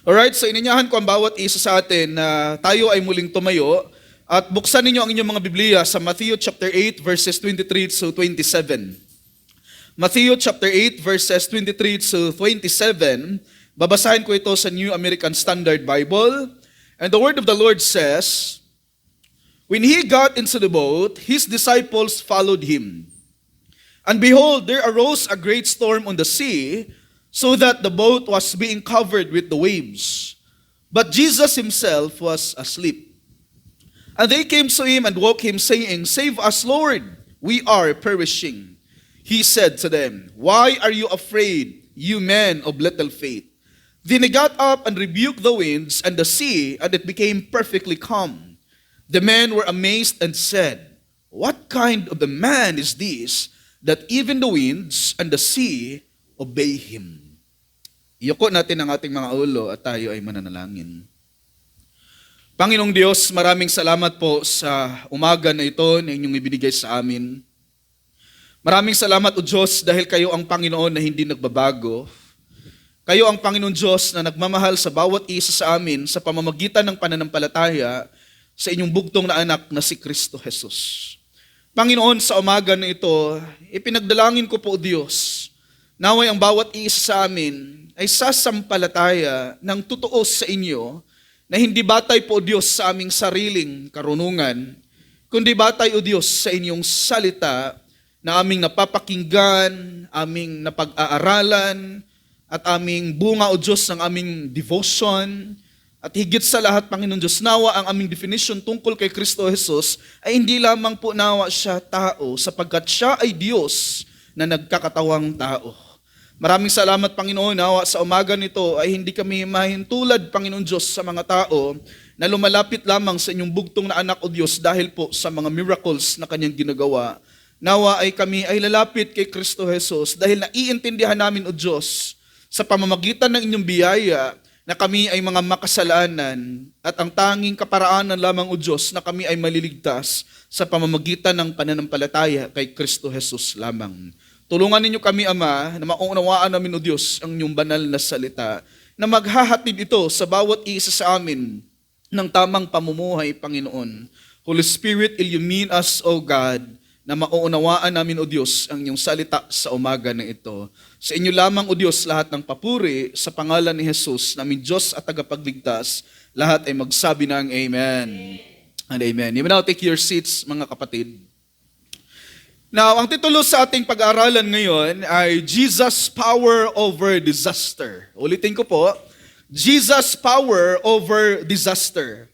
Alright, so ininyahan ko ang bawat isa sa atin na tayo ay muling tumayo at buksan ninyo ang inyong mga Biblia sa Matthew chapter 8 verses 23 to 27. Matthew chapter 8 verses 23 to 27. Babasahin ko ito sa New American Standard Bible. And the word of the Lord says, "When he got into the boat, his disciples followed him. And behold, there arose a great storm on the sea, so that the boat was being covered with the waves. But Jesus himself was asleep. And they came to him and woke him, saying, 'Save us, Lord, we are perishing.' He said to them, 'Why are you afraid, you men of little faith?' Then he got up and rebuked the winds and the sea, and it became perfectly calm. The men were amazed and said, 'What kind of a man is this, that even the winds and the sea obey him?'" Iyuko natin ang ating mga ulo at tayo ay mananalangin. Panginoong Diyos, maraming salamat po sa umaga na ito na inyong ibinigay sa amin. Maraming salamat, O Diyos, dahil kayo ang Panginoon na hindi nagbabago. Kayo ang Panginoon Diyos na nagmamahal sa bawat isa sa amin sa pamamagitan ng pananampalataya sa inyong bugtong na anak na si Kristo Jesus. Panginoon, sa umaga na ito, ipinagdalangin ko po, O Diyos, naway ang bawat isa sa amin ay sasampalataya ng totoo sa inyo na hindi batay po, O Diyos, sa aming sariling karunungan, kundi batay, O Diyos, sa inyong salita na aming napapakinggan, aming napag-aaralan, at aming bunga, O Diyos, ng aming devotion. At higit sa lahat, Panginoon Diyos, nawa ang aming definition tungkol kay Kristo Jesus ay hindi lamang po nawa siya tao, sapagkat siya ay Diyos na nagkakatawang tao. Maraming salamat, Panginoon, nawa sa umaga nito ay hindi kami mahintulad, Panginoon Diyos, sa mga tao na lumalapit lamang sa inyong bugtong na anak, O Diyos, dahil po sa mga miracles na kanyang ginagawa. Nawa ay kami ay lalapit kay Kristo Jesus dahil naiintindihan namin, O Diyos, sa pamamagitan ng inyong biyaya na kami ay mga makasalanan at ang tanging kaparaanan lamang, O Diyos, na kami ay maliligtas sa pamamagitan ng pananampalataya kay Kristo Jesus lamang. Tulungan ninyo kami, Ama, na maunawaan namin, O Diyos, ang inyong banal na salita, na maghahatid ito sa bawat isa sa amin ng tamang pamumuhay, Panginoon. Holy Spirit, illumine us, O God, na maunawaan namin, O Diyos, ang inyong salita sa umaga na ito. Sa inyo lamang, O Diyos, lahat ng papuri sa pangalan ni Jesus, namin Diyos at tagapagligtas, lahat ay magsabi ng Amen. And Amen. You may now take your seats, mga kapatid. Now, ang titulo sa ating pag-aaralan ngayon ay Jesus Power Over Disaster. Ulitin ko po, Jesus Power Over Disaster.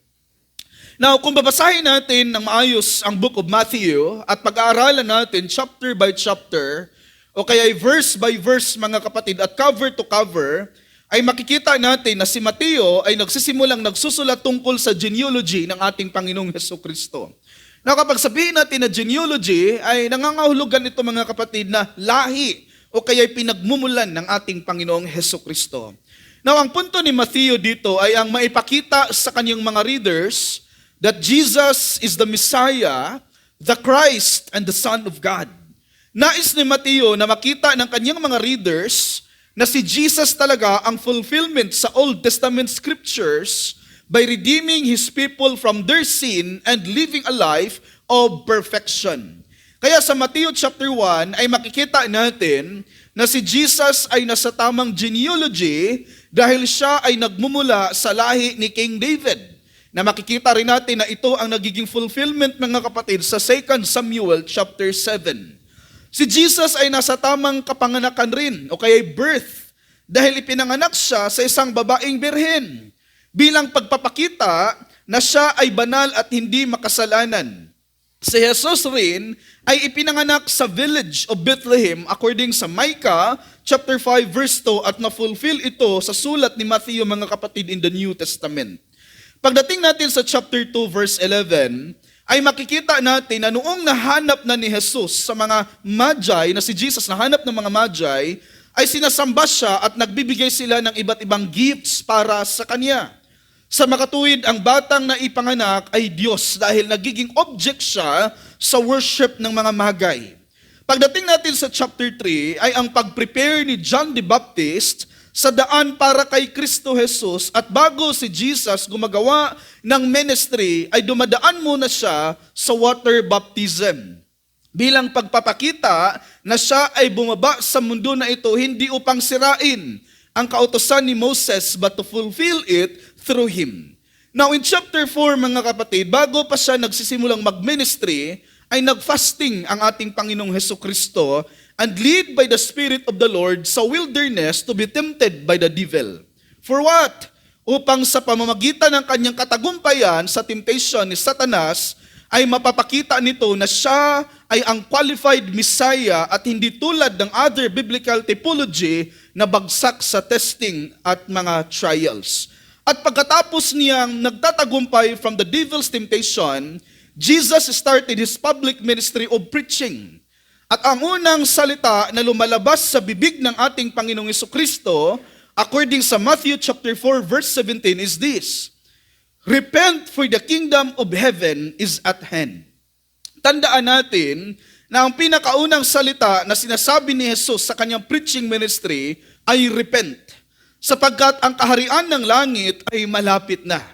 Now, kung babasahin natin ng maayos ang book of Matthew at pag-aaralan natin chapter by chapter o kaya verse by verse, mga kapatid, at cover to cover, ay makikita natin na si Mateo ay nagsisimulang nagsusulat tungkol sa genealogy ng ating Panginoong Hesukristo. Now, kapag sabihin natin na genealogy, ay nangangahulugan ito, mga kapatid, na lahi o kaya'y pinagmumulan ng ating Panginoong Hesukristo. Now, ang punto ni Matthew dito ay ang maipakita sa kanyang mga readers that Jesus is the Messiah, the Christ, and the Son of God. Nais ni Matthew na makita ng kanyang mga readers na si Jesus talaga ang fulfillment sa Old Testament scriptures by redeeming His people from their sin and living a life of perfection. Kaya sa Matthew chapter 1 ay makikita natin na si Jesus ay nasa tamang genealogy dahil siya ay nagmumula sa lahi ni King David. Na makikita rin natin na ito ang nagiging fulfillment, mga kapatid, sa 2 Samuel chapter 7. Si Jesus ay nasa tamang kapanganakan rin o kaya birth dahil ipinanganak siya sa isang babaeng birhen, bilang pagpapakita na siya ay banal at hindi makasalanan. Si Jesus rin ay ipinanganak sa village of Bethlehem according sa Micah chapter 5 verse 2 at na-fulfill ito sa sulat ni Matthew, mga kapatid, in the New Testament. Pagdating natin sa chapter 2 verse 11, ay makikita natin na noong nahanap na ni Jesus sa mga magi, na si Jesus nahanap ng mga magi, ay sinasamba siya at nagbibigay sila ng iba't ibang gifts para sa kanya. Sa makatuwid, ang batang na ipanganak ay Diyos dahil nagiging object siya sa worship ng mga magay. Pagdating natin sa chapter 3 ay ang pag-prepare ni John the Baptist sa daan para kay Kristo Jesus, at bago si Jesus gumagawa ng ministry, ay dumadaan muna siya sa water baptism. Bilang pagpapakita na siya ay bumaba sa mundo na ito hindi upang sirain ang kautusan ni Moses, but to fulfill it through him. Now in chapter 4 mga kapatid, bago pa siya nagsisimulang mag-ministry, ay nag-fasting ang ating Panginoong Hesukristo and lead by the Spirit of the Lord sa wilderness to be tempted by the devil. For what? Upang sa pamamagitan ng kanyang katagumpayan sa temptation ni Satanas, ay mapapakita nito na siya ay ang qualified Messiah at hindi tulad ng other biblical typology na bagsak sa testing at mga trials. At pagkatapos niyang nagtatagumpay from the devil's temptation, Jesus started his public ministry of preaching. At ang unang salita na lumalabas sa bibig ng ating Panginoong Hesukristo, according sa Matthew chapter 4 verse 17 is this: Repent, for the kingdom of heaven is at hand. Tandaan natin na ang pinakaunang salita na sinasabi ni Jesus sa kanyang preaching ministry ay repent, sapagkat ang kaharian ng langit ay malapit na.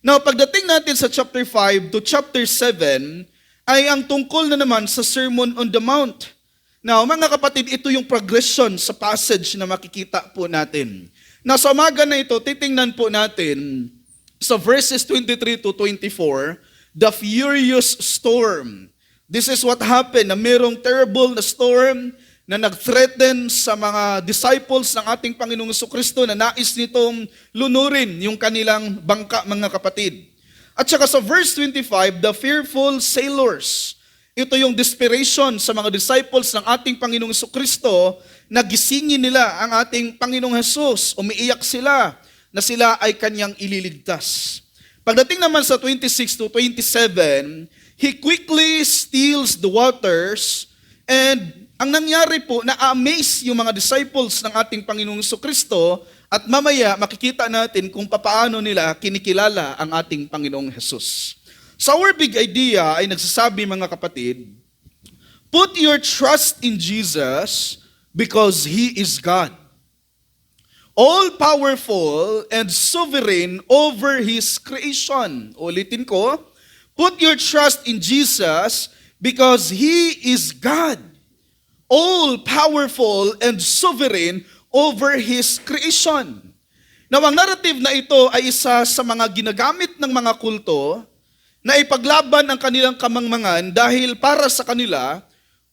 Now, pagdating natin sa chapter 5 to chapter 7, ay ang tungkol na naman sa Sermon on the Mount. Now, mga kapatid, ito yung progression sa passage na makikita po natin. Now, sa umaga na ito, titingnan po natin sa verses 23 to 24, the furious storm. This is what happened, na mayroong terrible na storm na nag-threaten sa mga disciples ng ating Panginoong Jesucristo na nais nitong lunurin yung kanilang bangka, mga kapatid. At saka sa verse 25, the fearful sailors. Ito yung desperation sa mga disciples ng ating Panginoong Jesucristo na gisingin nila ang ating Panginoong Jesus. Umiiyak sila na sila ay kanyang ililigtas. Pagdating naman sa 26 to 27, he quickly stills the waters, and ang nangyari po, na-amaze yung mga disciples ng ating Panginoong Jesucristo, at mamaya makikita natin kung papaano nila kinikilala ang ating Panginoong Jesus. So our big idea ay nagsasabi, mga kapatid, put your trust in Jesus because He is God, all-powerful and sovereign over His creation. Ulitin ko, put your trust in Jesus because He is God, all-powerful and sovereign over His creation. Now, ang narrative na ito ay isa sa mga ginagamit ng mga kulto na ipaglaban ang kanilang kamangmangan dahil para sa kanila,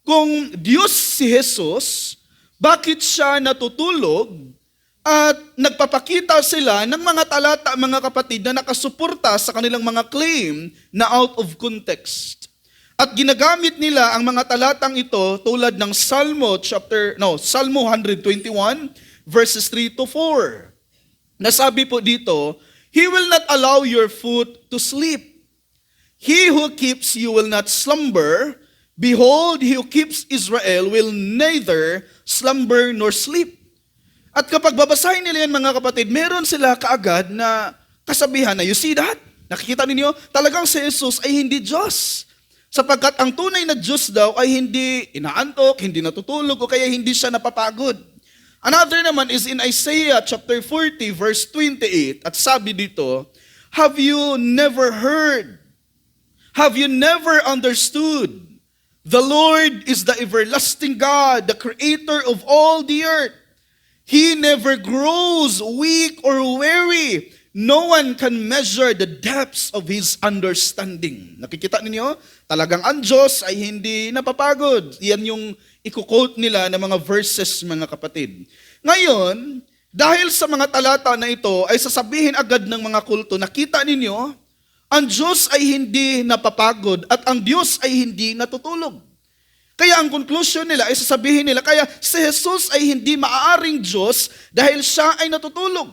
kung Diyos si Jesus, bakit siya natutulog? At nagpapakita sila ng mga talata, mga kapatid, na nakasuporta sa kanilang mga claim na out of context. At ginagamit nila ang mga talatang ito tulad ng Psalmo 121 verses 3 to 4. Nasabi po dito, He will not allow your foot to sleep. He who keeps you will not slumber. Behold, he who keeps Israel will neither slumber nor sleep. At kapag babasahin nila yan, mga kapatid, meron sila kaagad na kasabihan na, you see that? Nakikita ninyo? Talagang si Jesus ay hindi Diyos. Sapagkat ang tunay na Diyos daw ay hindi inaantok, hindi natutulog, o kaya hindi siya napapagod. Another naman is in Isaiah chapter 40 verse 28. At sabi dito, have you never heard? Have you never understood? The Lord is the everlasting God, the creator of all the earth. He never grows weak or weary. No one can measure the depths of His understanding. Nakikita ninyo? Talagang ang Diyos ay hindi napapagod. Yan yung i-quote nila ng mga verses, mga kapatid. Ngayon, dahil sa mga talata na ito, ay sasabihin agad ng mga kulto, nakita ninyo, ang Diyos ay hindi napapagod at ang Diyos ay hindi natutulog. Kaya ang conclusion nila ay sasabihin nila, kaya si Jesus ay hindi maaaring Diyos dahil siya ay natutulog.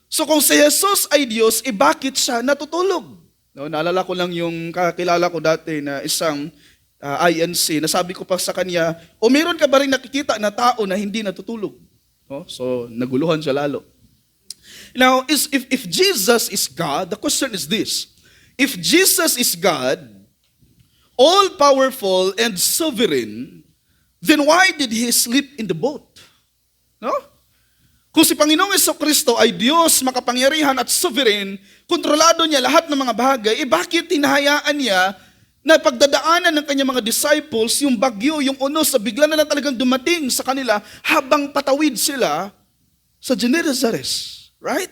So kung si Jesus ay Diyos, bakit siya natutulog? No, naalala ko lang yung kakilala ko dati na isang INC, nasabi ko pa sa kanya, meron ka ba rin nakikita na tao na hindi natutulog? No? So naguluhan siya lalo. Now, if Jesus is God, the question is this, if Jesus is God, all-powerful and sovereign, then why did He sleep in the boat? No? Kung si Panginoong Jesucristo ay Diyos, makapangyarihan at sovereign, kontrolado niya lahat ng mga bagay, bakit hinahayaan niya na pagdadaanan ng kanyang mga disciples, yung bagyo, yung unos, na bigla na lang talagang dumating sa kanila habang patawid sila sa Genesaret. Right?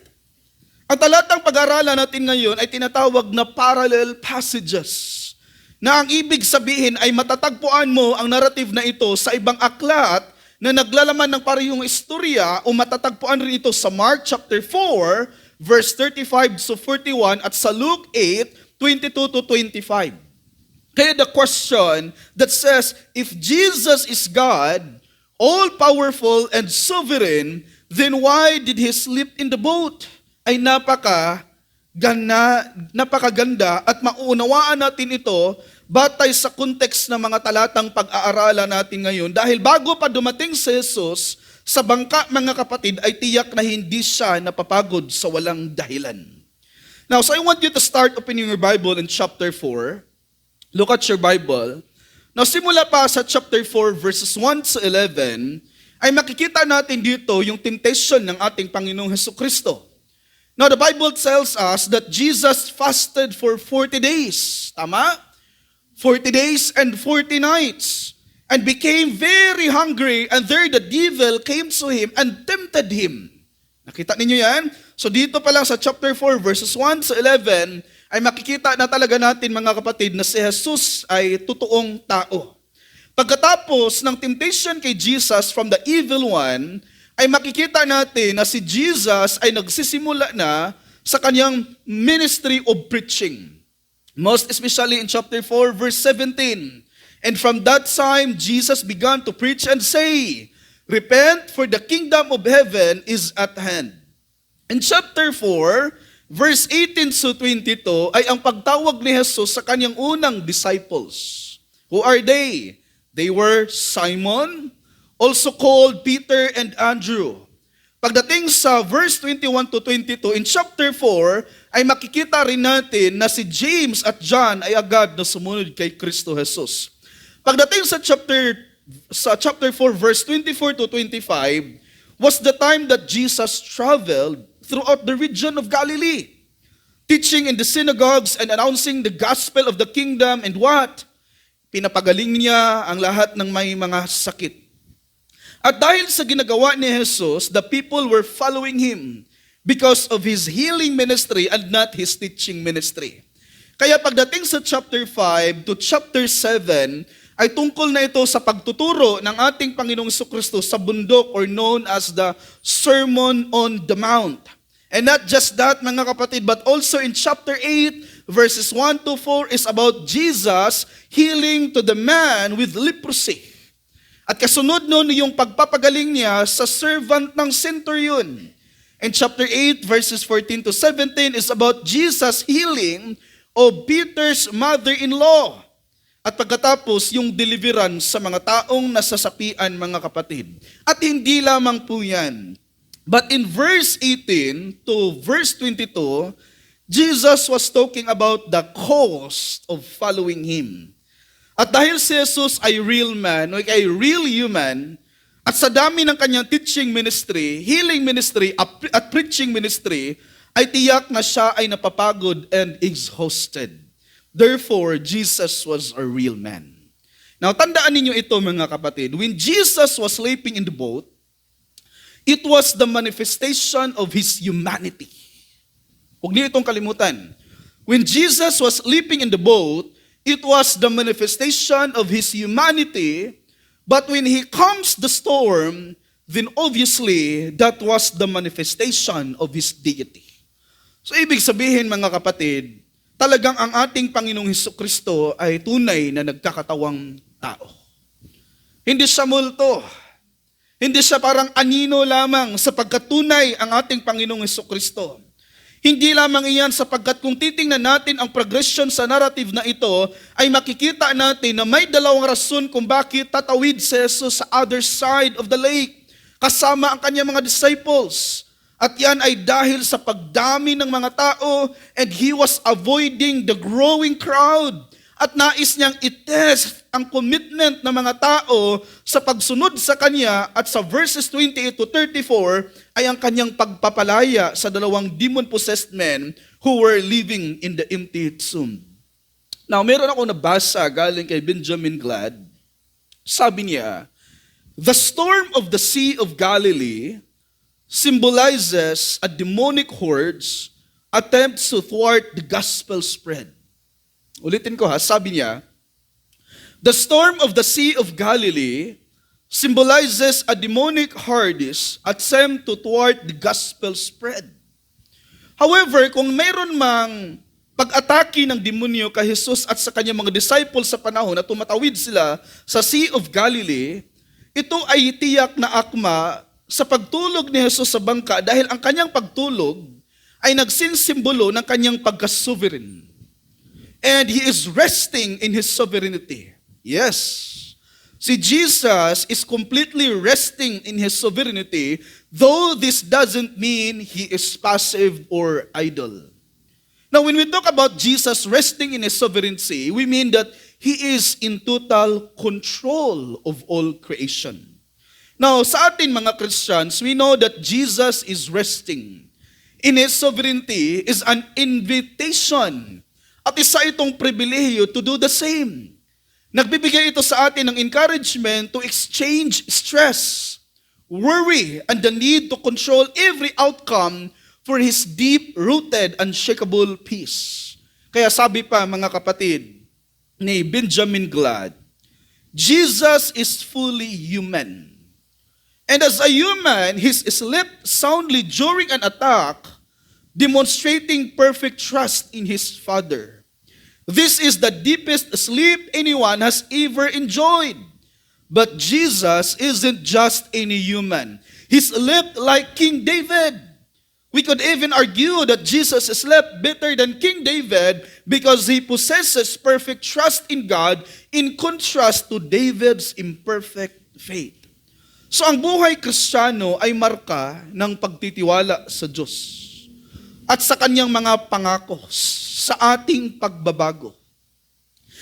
Ang talatang pag-aaralan natin ngayon ay tinatawag na parallel passages, na ang ibig sabihin ay matatagpuan mo ang narrative na ito sa ibang aklat na naglalaman ng parehong istorya, o matatagpuan rin ito sa Mark chapter 4, verse 35 to 41 at sa Luke 8, 22 to 25. Kaya the question that says, if Jesus is God, all-powerful and sovereign, then why did He sleep in the boat? Ay napakaganda at mauunawaan natin ito batay sa context ng mga talatang pag-aaralan natin ngayon. Dahil bago pa dumating si Jesus sa bangka, mga kapatid, ay tiyak na hindi siya napapagod sa walang dahilan. Now, so I want you to start opening your Bible in chapter 4. Look at your Bible. Now, simula pa sa chapter 4, verses 1 to 11, ay makikita natin dito yung temptation ng ating Panginoong Jesucristo. Now, the Bible tells us that Jesus fasted for 40 days. Tama? 40 days and 40 nights, and became very hungry, and there the devil came to him and tempted him. Nakita ninyo yan? So dito pa lang sa chapter 4, verses 1 to 11, ay makikita na talaga natin, mga kapatid, na si Jesus ay totoong tao. Pagkatapos ng temptation kay Jesus from the evil one, ay makikita natin na si Jesus ay nagsisimula na sa kanyang ministry of preaching. Most especially in chapter 4, verse 17. And from that time, Jesus began to preach and say, repent, for the kingdom of heaven is at hand. In chapter 4, verse 18 to 22, ay ang pagtawag ni Jesus sa kanyang unang disciples. Who are they? They were Simon, also called Peter and Andrew. Pagdating sa verse 21 to 22, in chapter 4, ay makikita rin natin na si James at John ay agad na sumunod kay Kristo Jesus. Pagdating sa chapter 4, verse 24 to 25, was the time that Jesus traveled throughout the region of Galilee, teaching in the synagogues and announcing the gospel of the kingdom, and what? Pinapagaling niya ang lahat ng may mga sakit. At dahil sa ginagawa ni Jesus, the people were following Him because of His healing ministry and not His teaching ministry. Kaya pagdating sa chapter 5 to chapter 7, ay tungkol na ito sa pagtuturo ng ating Panginoong Jesucristo sa bundok, or known as the Sermon on the Mount. And not just that, mga kapatid, but also in chapter 8, verses 1 to 4 is about Jesus healing to the man with leprosy. At kasunod nun yung pagpapagaling niya sa servant ng centurion. And chapter 8, verses 14 to 17 is about Jesus healing of Peter's mother-in-law. At pagkatapos, yung deliverance sa mga taong nasasapian, mga kapatid. At hindi lamang po yan. But in verse 18 to verse 22, Jesus was talking about the cost of following Him. At dahil si Jesus ay real man, o ay real human, at sa dami ng kanyang teaching ministry, healing ministry, at preaching ministry, ay tiyak na siya ay napapagod and exhausted. Therefore, Jesus was a real man. Now, tandaan ninyo ito, mga kapatid. When Jesus was sleeping in the boat, it was the manifestation of His humanity. Huwag niyo itong kalimutan. When Jesus was sleeping in the boat, it was the manifestation of His humanity, but when He calms the storm, then obviously, that was the manifestation of His deity. So, ibig sabihin, mga kapatid, talagang ang ating Panginoong Jesucristo ay tunay na nagkakatawang tao. Hindi siya multo. Hindi siya parang anino lamang sapagkat tunay ang ating Panginoong Jesucristo. Hindi lamang iyan sapagkat kung titingnan natin ang progression sa narrative na ito, ay makikita natin na may dalawang rason kung bakit tatawid si Jesus sa other side of the lake, kasama ang kanyang mga disciples. At yan ay dahil sa pagdami ng mga tao, and He was avoiding the growing crowd. at nais niyang itest ang commitment ng mga tao sa pagsunod sa Kanya, at sa verses 28 to 34 ay ang Kanyang pagpapalaya sa dalawang demon-possessed men who were living in the empty tomb. Now, meron ako nabasa galing kay Benjamin Glad. Sabi niya, the storm of the Sea of Galilee symbolizes a demonic horde's attempts to thwart the gospel spread. Ulitin ko sabi niya, the storm of the Sea of Galilee symbolizes a demonic horde's attempt to thwart the gospel spread. However, kung mayroon mang pag-atake ng demonyo kay Jesus at sa kanyang mga disciples sa panahon na tumatawid sila sa Sea of Galilee, ito ay tiyak na akma sa pagtulog ni Jesus sa bangka dahil ang kanyang pagtulog ay nagsinsimbolo ng kanyang pagka-sovereign. And He is resting in His sovereignty. Yes. Si Jesus is completely resting in His sovereignty, though this doesn't mean He is passive or idle. Now, when we talk about Jesus resting in His sovereignty, we mean that He is in total control of all creation. Now, sa atin mga Christians, we know that Jesus is resting in His sovereignty is an invitation. At isa itong pribilehiyo to do the same. Nagbibigay ito sa atin ng encouragement to exchange stress, worry, and the need to control every outcome for His deep-rooted, unshakable peace. Kaya sabi pa mga kapatid ni Benjamin Glad, Jesus is fully human. And as a human, He slept soundly during an attack, demonstrating perfect trust in His Father. This is the deepest sleep anyone has ever enjoyed. But Jesus isn't just any human. He slept like King David. We could even argue that Jesus slept better than King David because he possesses perfect trust in God in contrast to David's imperfect faith. So ang buhay Kristiyano ay marka ng pagtitiwala sa Diyos at sa kanyang mga pangako sa ating pagbabago.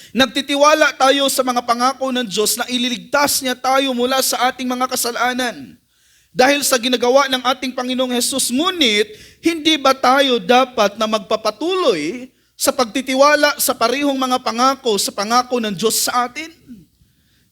Nagtitiwala tayo sa mga pangako ng Diyos na ililigtas niya tayo mula sa ating mga kasalanan dahil sa ginagawa ng ating Panginoong Hesus. Ngunit, hindi ba tayo dapat na magpapatuloy sa pagtitiwala sa parehong mga pangako sa pangako ng Diyos sa atin?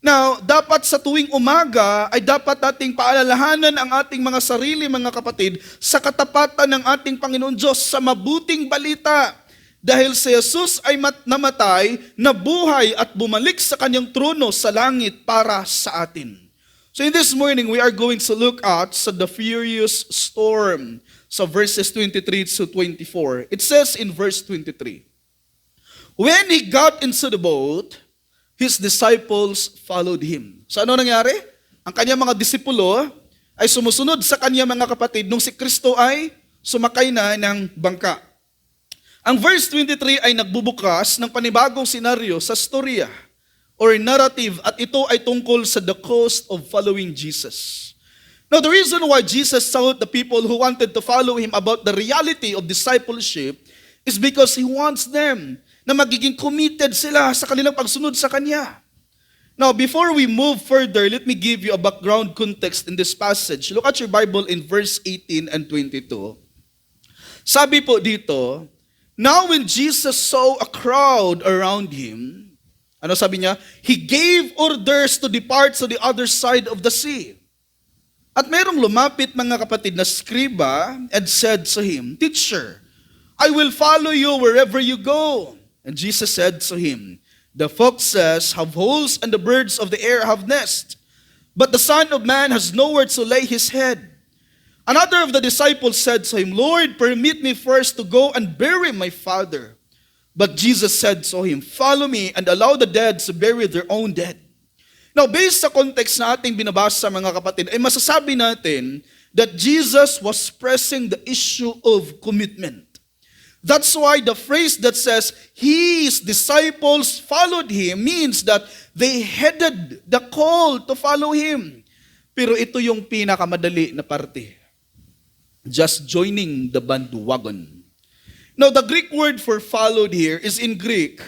Now, dapat sa tuwing umaga ay dapat nating paalalahanan ang ating mga sarili, mga kapatid, sa katapatan ng ating Panginoon Diyos, sa mabuting balita. Dahil si Jesus ay namatay, nabuhay at bumalik sa kanyang trono sa langit para sa atin. So in this morning, we are going to look at sa the furious storm sa verses 23 to 24. It says in verse 23, when He got into the boat, His disciples followed Him. So ano nangyari? Ang kanyang mga disipulo ay sumusunod sa kanyang mga kapatid nung si Kristo ay sumakay na ng bangka. Ang verse 23 ay nagbubukas ng panibagong senaryo sa storya or narrative at ito ay tungkol sa the cost of following Jesus. Now, the reason why Jesus told the people who wanted to follow Him about the reality of discipleship is because He wants them na magiging committed sila sa kanilang pagsunod sa Kanya. Now, before we move further, let me give you a background context in this passage. Look at your Bible in verse 18 and 22. Sabi po dito, now when Jesus saw a crowd around Him, ano sabi niya? He gave orders to depart to the other side of the sea. At merong lumapit mga kapatid na skriba and said to Him, Teacher, I will follow you wherever you go. And Jesus said to him, the foxes have holes and the birds of the air have nests, but the Son of Man has nowhere to lay His head. Another of the disciples said to Him, Lord, permit me first to go and bury my father. But Jesus said to him, follow me and allow the dead to bury their own dead. Now, based sa context na ating binabasa mga kapatid, ay masasabi natin that Jesus was pressing the issue of commitment. That's why the phrase that says, His disciples followed Him means that they headed the call to follow Him. Pero ito yung pinakamadali na parte. Just joining the bandwagon. Now, the Greek word for followed here is in Greek.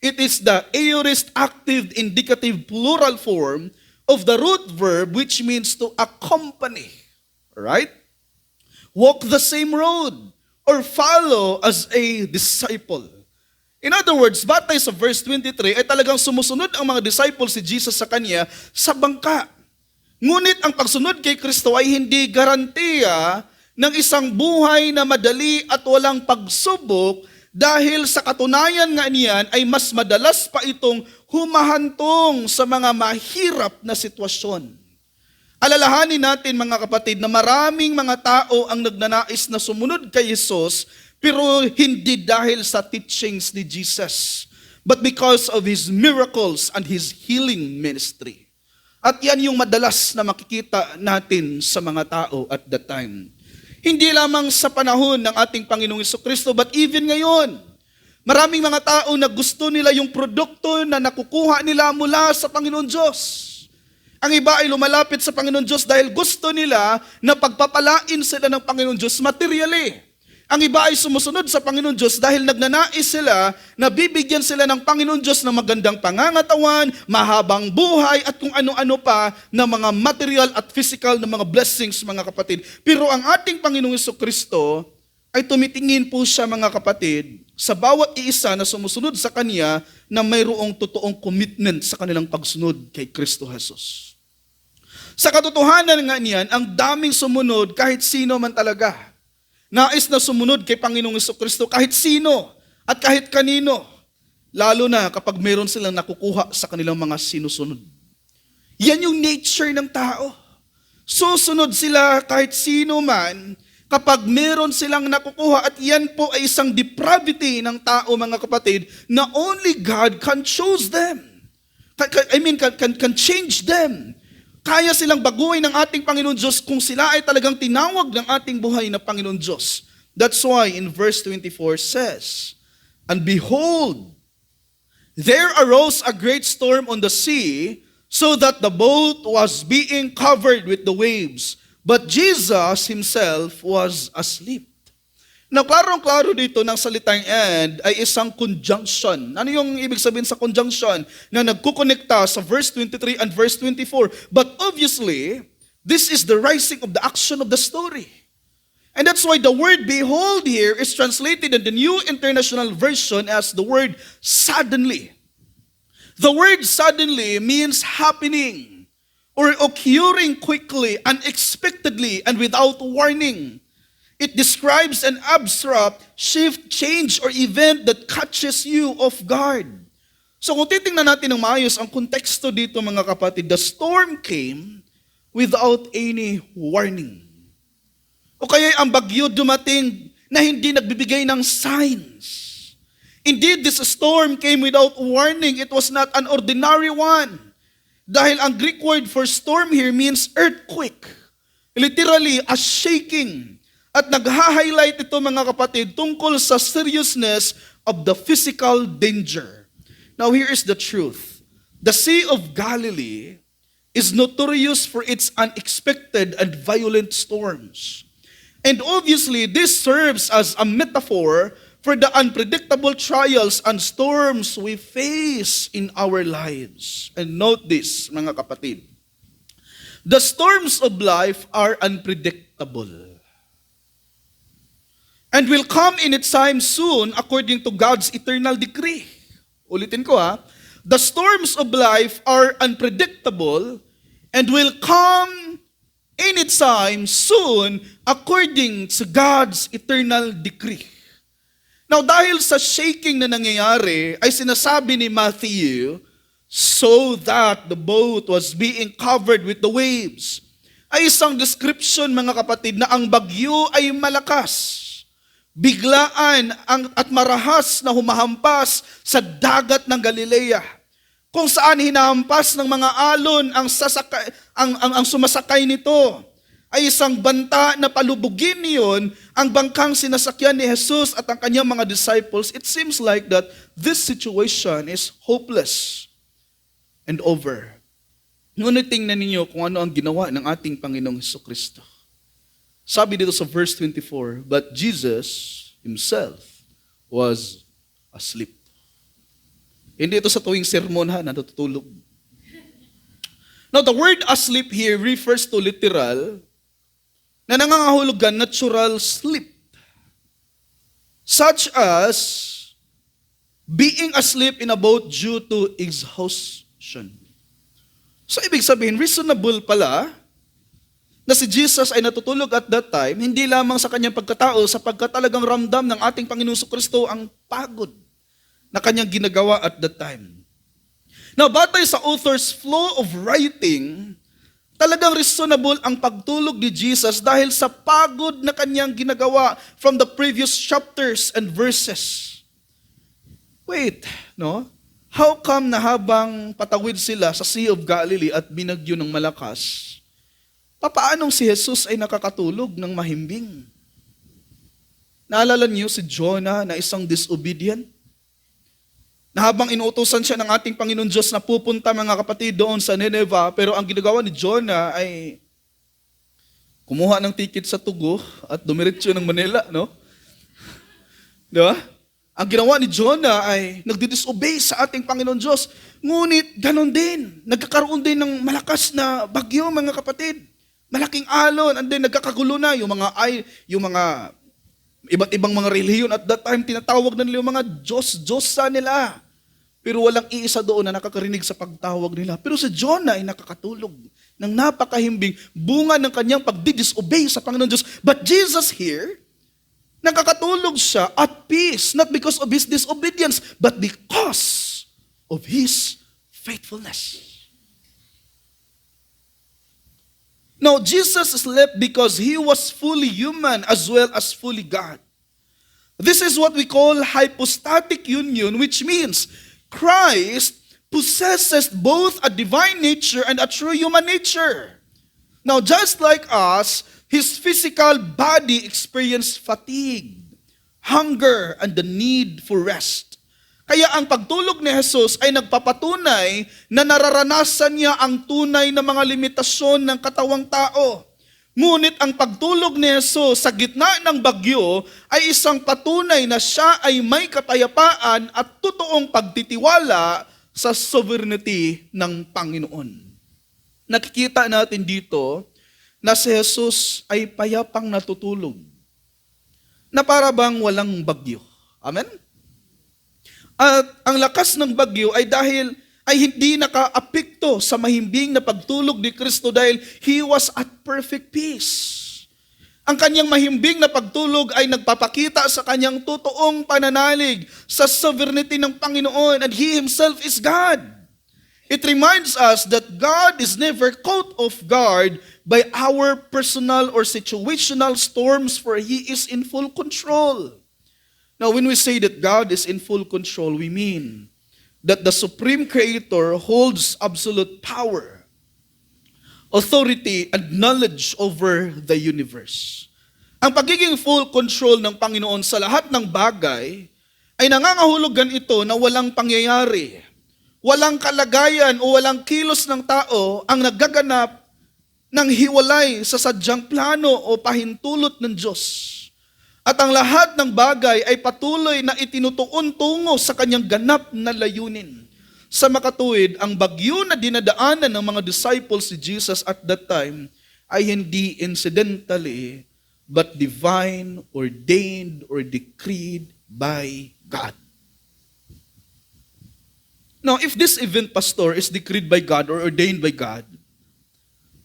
It is the aorist active indicative plural form of the root verb which means to accompany. Right? Walk the same road or follow as a disciple. In other words, batay sa verse 23 ay talagang sumusunod ang mga disciples si Jesus sa kanya sa bangka. Ngunit ang pagsunod kay Kristo ay hindi garantiya ng isang buhay na madali at walang pagsubok dahil sa katunayan nga niyan ay mas madalas pa itong humahantong sa mga mahirap na sitwasyon. Alalahanin natin mga kapatid na maraming mga tao ang nagnanais na sumunod kay Jesus pero hindi dahil sa teachings ni Jesus but because of His miracles and His healing ministry. At yan yung madalas na makikita natin sa mga tao at that time. Hindi lamang sa panahon ng ating Panginoong Jesucristo but even ngayon, maraming mga tao na gusto nila yung produkto na nakukuha nila mula sa Panginoon Diyos. Ang iba ay lumalapit sa Panginoon Diyos dahil gusto nila na pagpapalain sila ng Panginoon Diyos materially. Ang iba ay sumusunod sa Panginoon Diyos dahil nagnanais sila na bibigyan sila ng Panginoon Diyos ng magandang pangangatawan, mahabang buhay at kung ano-ano pa na mga material at physical na mga blessings mga kapatid. Pero ang ating Panginoong Jesucristo ay tumitingin po siya mga kapatid sa bawat iisa na sumusunod sa Kanya na mayroong totoong commitment sa kanilang pagsunod kay Kristo Jesus. Sa katotohanan nga niyan, ang daming sumunod kahit sino man talaga. Nais na sumunod kay Panginoong Jesucristo kahit sino at kahit kanino. Lalo na kapag mayroon silang nakukuha sa kanilang mga sinusunod. Yan yung nature ng tao. Susunod sila kahit sino man kapag mayroon silang nakukuha at yan po ay isang depravity ng tao mga kapatid na only God can choose them. Can change them. Kaya silang baguhin ng ating Panginoon Diyos kung sila ay talagang tinawag ng ating buhay na Panginoon Diyos. That's why in verse 24 says, "And behold, there arose a great storm on the sea, so that the boat was being covered with the waves, but Jesus Himself was asleep." Now, klarong-klaro dito ng salitang and ay isang conjunction. Ano yung ibig sabihin sa conjunction? Na nagkukonekta sa verse 23 and verse 24. But obviously, this is the rising of the action of the story. And that's why the word behold here is translated in the New International Version as the word suddenly. The word suddenly means happening or occurring quickly, unexpectedly, and without warning. It describes an abstract shift, change, or event that catches you off guard. So kung titingnan natin ng maayos ang konteksto dito mga kapatid, the storm came without any warning. O kaya ang bagyo dumating na hindi nagbibigay ng signs. Indeed, this storm came without warning. It was not an ordinary one. Dahil ang Greek word for storm here means earthquake. Literally, a shaking. At nagha-highlight ito mga kapatid tungkol sa seriousness of the physical danger. Now here is the truth. The Sea of Galilee is notorious for its unexpected and violent storms. And obviously this serves as a metaphor for the unpredictable trials and storms we face in our lives. And note this mga kapatid. The storms of life are unpredictable. And will come in its time soon according to God's eternal decree. Ulitin ko The storms of life are unpredictable and will come in its time soon according to God's eternal decree. Now dahil sa shaking na nangyayari ay sinasabi ni Matthew, so that the boat was being covered with the waves, ay isang description mga kapatid na ang bagyo ay malakas. Biglaan at marahas na humahampas sa dagat ng Galilea, kung saan hinahampas ng mga alon ang sumasakay nito. Ay isang banta na palubugin niyon ang bangkang sinasakyan ni Jesus at ang kanyang mga disciples. It seems like that this situation is hopeless and over. Ngunit tingnan ninyo kung ano ang ginawa ng ating Panginoong Jesucristo. Sabi dito sa verse 24, but Jesus Himself was asleep. Hindi ito sa tuwing sermon ha, natutulog. Now, the word asleep here refers to literal na nangangahulugan natural sleep. Such as being asleep in a boat due to exhaustion. So, ibig sabihin, reasonable pala na si Jesus ay natutulog at that time, hindi lamang sa kanyang pagkatao, sapagkat talagang ramdam ng ating Panginoong Kristo ang pagod na kanyang ginagawa at that time. Now, batay sa author's flow of writing, talagang reasonable ang pagtulog ni Jesus dahil sa pagod na kanyang ginagawa from the previous chapters and verses. Wait, no? How come na habang patawid sila sa Sea of Galilee at binagyo ng malakas, papaanong si Jesus ay nakakatulog ng mahimbing? Naalala niyo si Jonah na isang disobedient? Na habang inuutosan siya ng ating Panginoon Diyos na pupunta mga kapatid doon sa Nineveh, pero ang ginagawa ni Jonah ay kumuha ng ticket sa Tugo at dumiretso ng Manila, no? Di ba? Ang ginawa ni Jonah ay nagdi-disobey sa ating Panginoon Diyos. Ngunit ganon din, nagkakaroon din ng malakas na bagyo mga kapatid. Malaking alon, and then nagkakagulo na yung mga iba't ibang mga relihiyon at that time tinatawag na nila yung mga Diyos-Diyosa nila. Pero walang iisa doon na nakakarinig sa pagtawag nila. Pero si Jonah ay nakakatulog ng napakahimbing bunga ng kanyang pagdi-disobey sa Panginoon Diyos. But Jesus here, nakakatulog siya at peace, not because of his disobedience, but because of his faithfulness. Now, Jesus slept because he was fully human as well as fully God. This is what we call hypostatic union, which means Christ possesses both a divine nature and a true human nature. Now, just like us, his physical body experienced fatigue, hunger, and the need for rest. Kaya ang pagtulog ni Jesus ay nagpapatunay na nararanasan niya ang tunay na mga limitasyon ng katawang tao. Ngunit ang pagtulog ni Jesus sa gitna ng bagyo ay isang patunay na siya ay may kapayapaan at totoong pagtitiwala sa sovereignty ng Panginoon. Nakikita natin dito na si Jesus ay payapang natutulog, na para bang walang bagyo. Amen? At ang lakas ng bagyo ay dahil ay hindi nakaapekto sa mahimbing na pagtulog ni Kristo dahil He was at perfect peace. Ang kanyang mahimbing na pagtulog ay nagpapakita sa kanyang totoong pananalig sa sovereignty ng Panginoon, and He Himself is God. It reminds us that God is never caught off guard by our personal or situational storms, for He is in full control. Now, when we say that God is in full control, we mean that the Supreme Creator holds absolute power, authority, and knowledge over the universe. Ang pagiging full control ng Panginoon sa lahat ng bagay ay nangangahulugan ito na walang pangyayari, walang kalagayan o walang kilos ng tao ang nagaganap ng hiwalay sa sadyang plano o pahintulot ng Diyos. At ang lahat ng bagay ay patuloy na itinutuon tungo sa kanyang ganap na layunin. Sa makatuwid, ang bagyo na dinadaanan ng mga disciples ni Jesus at that time ay hindi incidentally but divine, ordained, or decreed by God. Now, if this event, Pastor, is decreed by God or ordained by God,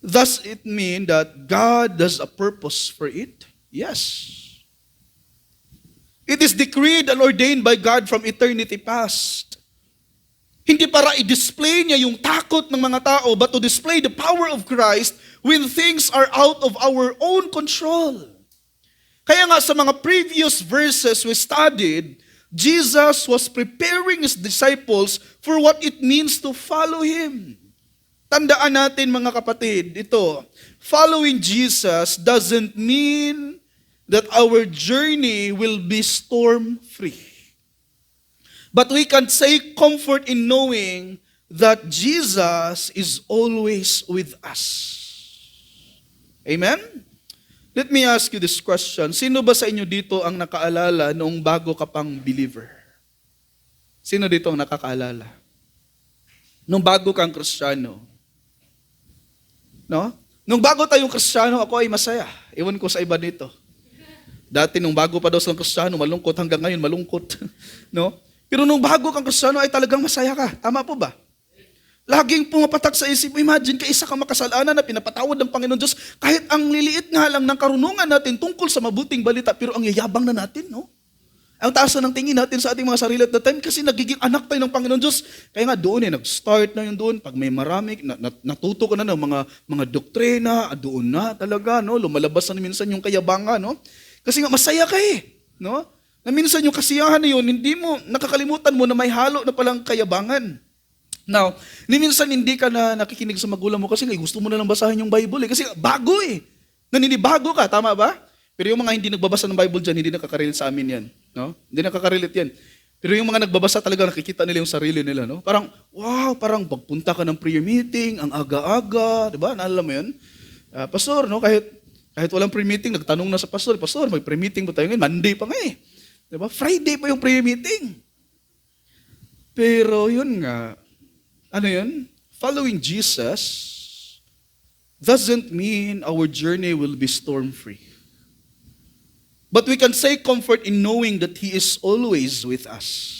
does it mean that God has a purpose for it? Yes. It is decreed and ordained by God from eternity past. Hindi para i-display niya yung takot ng mga tao, but to display the power of Christ when things are out of our own control. Kaya nga sa mga previous verses we studied, Jesus was preparing His disciples for what it means to follow Him. Tandaan natin mga kapatid, ito, following Jesus doesn't mean that our journey will be storm-free. But we can take comfort in knowing that Jesus is always with us. Amen? Let me ask you this question. Sino ba sa inyo dito ang nakaalala noong bago ka pang believer? Sino dito ang nakakaalala? Nung bago kang Kristiyano, no? Nung bago tayong Kristiyano, ako ay masaya. Iwan ko sa iba dito. Dati nung bago pa daw sa Kristiyano, malungkot, hanggang ngayon malungkot. No? Pero nung bago kang Kristiyano ay talagang masaya ka. Tama po ba? Laging pumapatak sa isip mo, imagine ka isa kang makasalanan na pinapatawad ng Panginoon Diyos, kahit ang liliit nga lang ng karunungan natin tungkol sa mabuting balita, pero ang yayabang na natin, no? Ang taas na ng tingin natin sa ating mga sarili at that time kasi nagiging anak tayo ng Panginoon Diyos. Kaya nga doon nag-start na yun doon. Pag may marami, natuto ka na ng mga doktrina, doon na talaga, no? Lumalabas na minsan yung kayabangan, no? Kasi nga masaya ka no? Na minsan yung kasiyahan na yun, hindi mo, nakakalimutan mo na may halo na palang kayabangan. Now, minsan hindi ka na nakikinig sa magulang mo kasi gusto mo na lang basahin yung Bible Kasi bago naninibago ka, tama ba? Pero yung mga hindi nagbabasa ng Bible dyan, hindi nakaka-relate sa amin yan. No? Hindi nakaka-relate yan. Pero yung mga nagbabasa talaga nakikita nila yung sarili nila. No? Parang, wow, parang pagpunta ka ng prayer meeting, ang aga-aga, di ba? Naalala mo yun? Pastor, no? kahit walang prayer meeting, nagtanong na sa pastor, Pastor, may prayer meeting ba tayo ngayon? Monday pa nga Di ba? Friday pa yung prayer meeting. Pero yun nga, ano yun? Following Jesus doesn't mean our journey will be storm-free. But we can say comfort in knowing that He is always with us.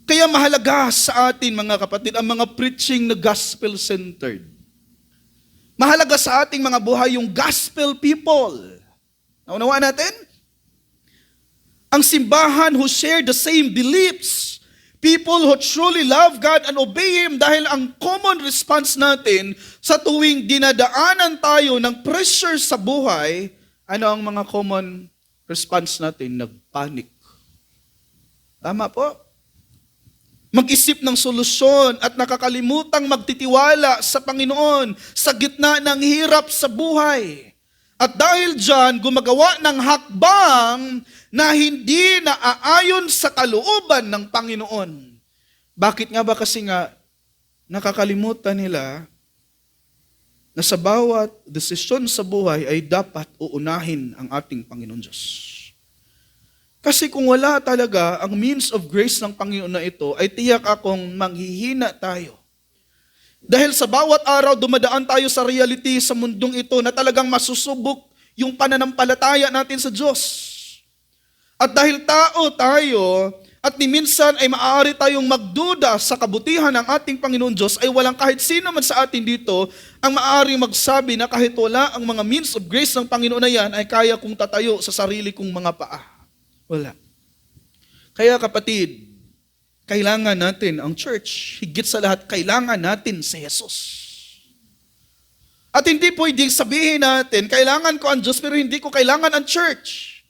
Kaya mahalaga sa atin, mga kapatid, ang mga preaching na gospel-centered. Mahalaga sa ating mga buhay yung gospel people. Naunawaan natin? Ang simbahan who share the same beliefs. People who truly love God and obey Him dahil ang common response natin sa tuwing dinadaanan tayo ng pressure sa buhay, ano ang mga common response natin? Nagpanik. Tama po? Mag-isip ng solusyon at nakakalimutang magtitiwala sa Panginoon sa gitna ng hirap sa buhay. At dahil dyan, gumagawa ng hakbang na hindi naaayon sa kalooban ng Panginoon. Bakit nga ba? Kasi nga, nakakalimutan nila na sa bawat desisyon sa buhay ay dapat uunahin ang ating Panginoon Diyos. Kasi kung wala talaga ang means of grace ng Panginoon na ito, ay tiyak akong manghihina tayo. Dahil sa bawat araw dumadaan tayo sa reality sa mundong ito na talagang masusubok yung pananampalataya natin sa Diyos. At dahil tao tayo, at ni minsan ay maaari tayong magduda sa kabutihan ng ating Panginoon Diyos, ay walang kahit sino man sa atin dito ang maaaring magsabi na kahit wala ang mga means of grace ng Panginoon na yan, ay kaya kong tatayo sa sarili kong mga paa. Wala. Kaya kapatid, kailangan natin ang church. Higit sa lahat, kailangan natin si Jesus. At hindi pwedeng sabihin natin, kailangan ko ang Diyos pero hindi ko kailangan ang church.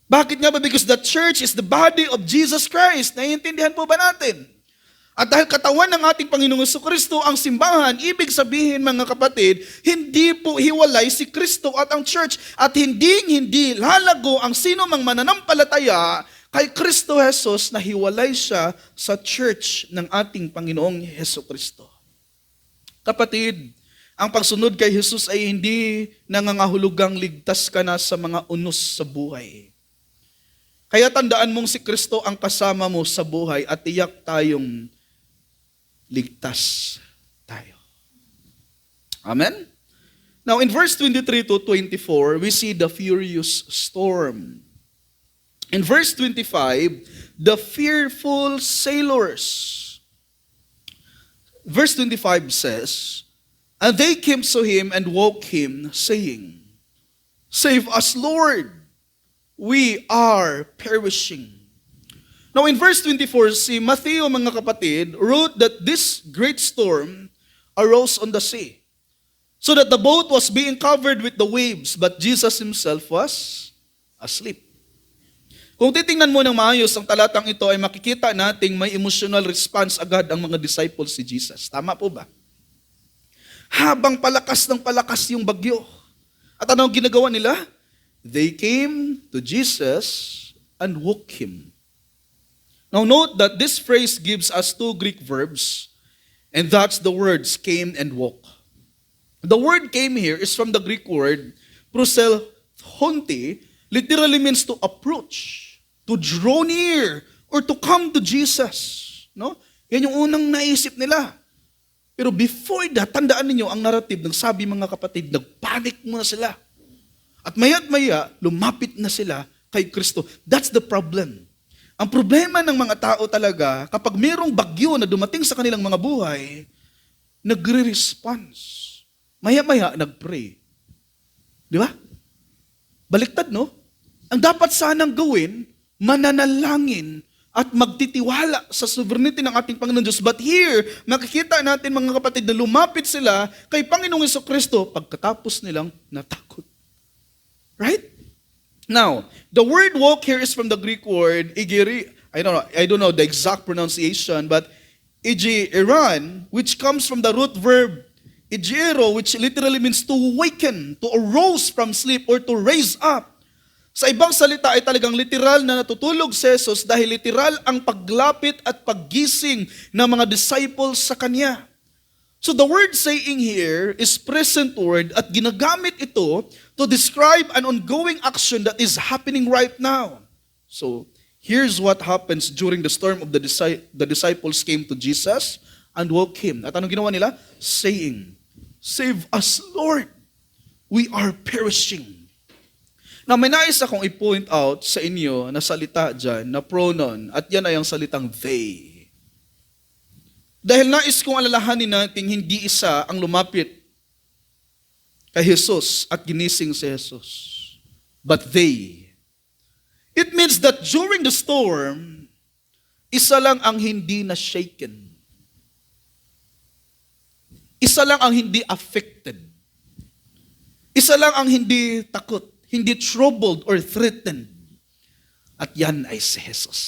Bakit nga ba? Because the church is the body of Jesus Christ. Naiintindihan po ba natin? At dahil katawan ng ating Panginoong Jesucristo ang simbahan, ibig sabihin mga kapatid, hindi po hiwalay si Kristo at ang church. At hindi lalago ang sino mang mananampalataya kay Kristo Jesus na hiwalay siya sa church ng ating Panginoong Jesucristo. Kapatid, ang pagsunod kay Jesus ay hindi nangangahulugang ligtas ka na sa mga unos sa buhay. Kaya tandaan mong si Kristo ang kasama mo sa buhay at tiyak tayong ligtas tayo. Amen? Now in verse 23 to 24, we see the furious storm. In verse 25, the fearful sailors. Verse 25 says, and they came to him and woke him, saying, save us, Lord. We are perishing. Now in verse 24, si Matthew, mga kapatid, wrote that this great storm arose on the sea, so that the boat was being covered with the waves, but Jesus himself was asleep. Kung titingnan mo ng maayos ang talatang ito, ay makikita nating may emotional response agad ang mga disciples si Jesus. Tama po ba? Habang palakas ng palakas yung bagyo. At ano ang ginagawa nila? They came to Jesus and woke him. Now note that this phrase gives us two Greek verbs, and that's the words came and woke. The word came here is from the Greek word proselhonti, literally means to approach, to draw near, or to come to Jesus. No? Yan yung unang naisip nila. Pero before that, tandaan ninyo ang narrative ng sabi mga kapatid, nagpanic muna sila. At maya't maya, lumapit na sila kay Kristo. That's the problem. Ang problema ng mga tao talaga, kapag mayroong bagyo na dumating sa kanilang mga buhay, nagre-response. Maya-maya, nag-pray. Di ba? Baliktad, no? Ang dapat sanang gawin, mananalangin at magtitiwala sa sovereignty ng ating Panginoon Diyos. But here, makikita natin mga kapatid na lumapit sila kay Panginoong Jesucristo pagkatapos nilang natakot. Right? Now, the word walk here is from the Greek word, igeri. I don't know the exact pronunciation, but igeran, which comes from the root verb igero, which literally means to awaken, to arouse from sleep, or to raise up. Sa ibang salita ay talagang literal na natutulog si Jesus dahil literal ang paglapit at paggising ng mga disciples sa Kanya. So the word saying here is present word at ginagamit ito to describe an ongoing action that is happening right now. So here's what happens during the storm of the disciples came to Jesus and woke him. At anong ginawa nila? Saying, "Save us, Lord. We are perishing." Now, may nais akong i-point out sa inyo na salita dyan, na pronoun, at yan ay ang salitang they. Dahil nais kong alalahanin natin, hindi isa ang lumapit kay Jesus at ginising si Jesus, but they. It means that during the storm, isa lang ang hindi na shaken. Isa lang ang hindi affected. Isa lang ang hindi takot, hindi troubled or threatened. At yan ay si Jesus.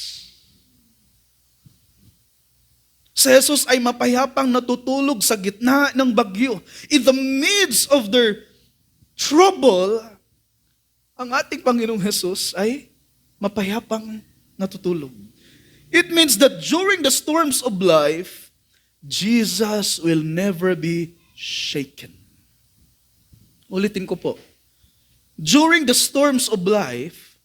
Si Jesus ay mapayapang natutulog sa gitna ng bagyo. In the midst of their trouble, ang ating Panginoong Jesus ay mapayapang natutulog. It means that during the storms of life, Jesus will never be shaken. Ulitin ko po. During the storms of life,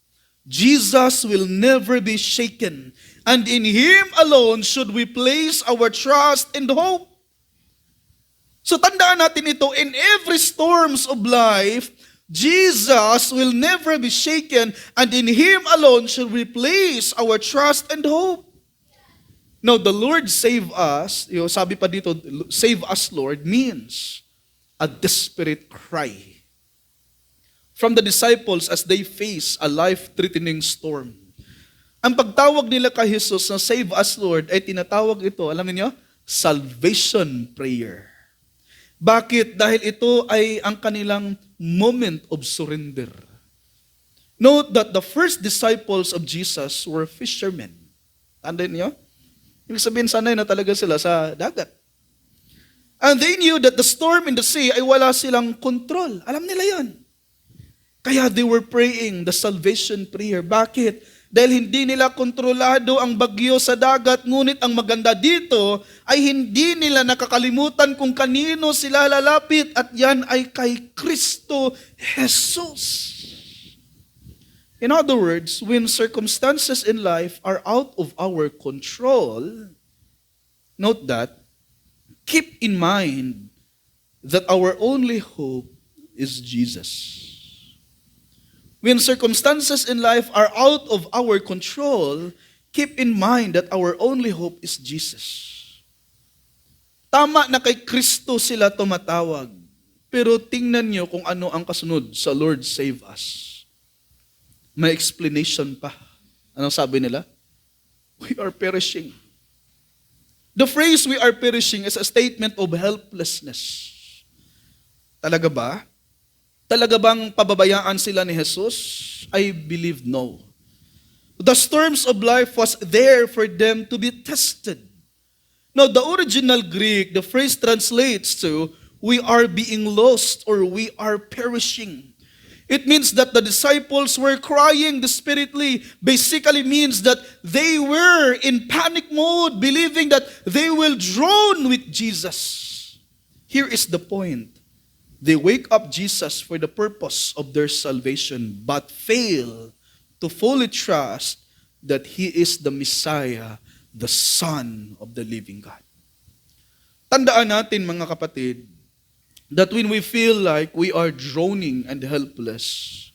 Jesus will never be shaken. And in Him alone should we place our trust and hope. So tandaan natin ito, in every storms of life, Jesus will never be shaken, and in Him alone should we place our trust and hope. Now, the Lord save us, sabi pa dito, save us, Lord, means a desperate cry from the disciples as they face a life-threatening storm. Ang pagtawag nila kay Jesus na save us, Lord, ay tinatawag ito, alam niyo, salvation prayer. Bakit? Dahil ito ay ang kanilang moment of surrender. Note that the first disciples of Jesus were fishermen. Tandaan niyo? Ibig sabihin, sanay na talaga sila sa dagat. And they knew that the storm in the sea ay wala silang control. Alam nila yan. Kaya they were praying the salvation prayer. Bakit? Dahil hindi nila kontrolado ang bagyo sa dagat, ngunit ang maganda dito ay hindi nila nakakalimutan kung kanino sila lalapit, at yan ay kay Kristo Jesus. In other words, when circumstances in life are out of our control, note that, keep in mind that our only hope is Jesus. When circumstances in life are out of our control, keep in mind that our only hope is Jesus. Tama na kay Kristo sila tumatawag, pero tingnan niyo kung ano ang kasunod sa Lord save us. May explanation pa. Anong sabi nila? We are perishing. The phrase we are perishing is a statement of helplessness. Talaga ba? Talaga bang pababayaan sila ni Jesus? I believe no. The storms of life was there for them to be tested. Now, the original Greek, the phrase translates to, we are being lost or we are perishing. It means that the disciples were crying desperately. Basically means that they were in panic mode, believing that they will drown with Jesus. Here is the point. They wake up Jesus for the purpose of their salvation, but fail to fully trust that He is the Messiah, the Son of the living God. Tandaan natin mga kapatid, that when we feel like we are droning and helpless,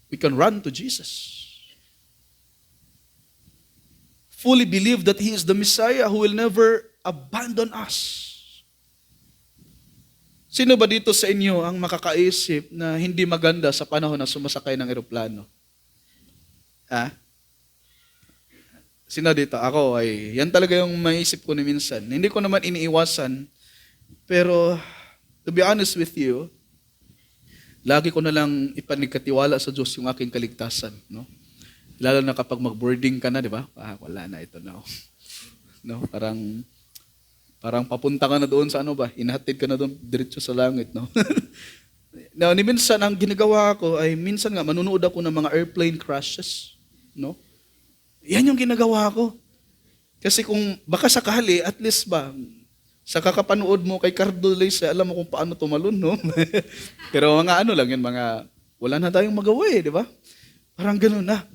we can run to Jesus. Fully believe that He is the Messiah who will never abandon us. Sino ba dito sa inyo ang makakaisip na hindi maganda sa panahon na sumasakay ng eroplano? Sino dito? Ako ay, yan talaga yung maisip ko ni minsan. Hindi ko naman iniiwasan, pero to be honest with you, lagi ko na lang ipanigkatiwala sa Diyos yung aking kaligtasan. No? Lalo na kapag mag-boarding ka na, di ba? Wala na ito na. No? Parang papunta ka na doon sa inahatid ka na doon diretso sa langit, no? Now, ni minsan ang ginagawa ko ay minsan nga manunood ako ng mga airplane crashes, no? Yan yung ginagawa ko. Kasi kung baka sakali, at least ba, sa kakapanood mo kay Cardo Leyce, alam mo kung paano tumalon, no? Pero mga lang yan, mga wala na tayong magawa di ba? Parang gano'n na.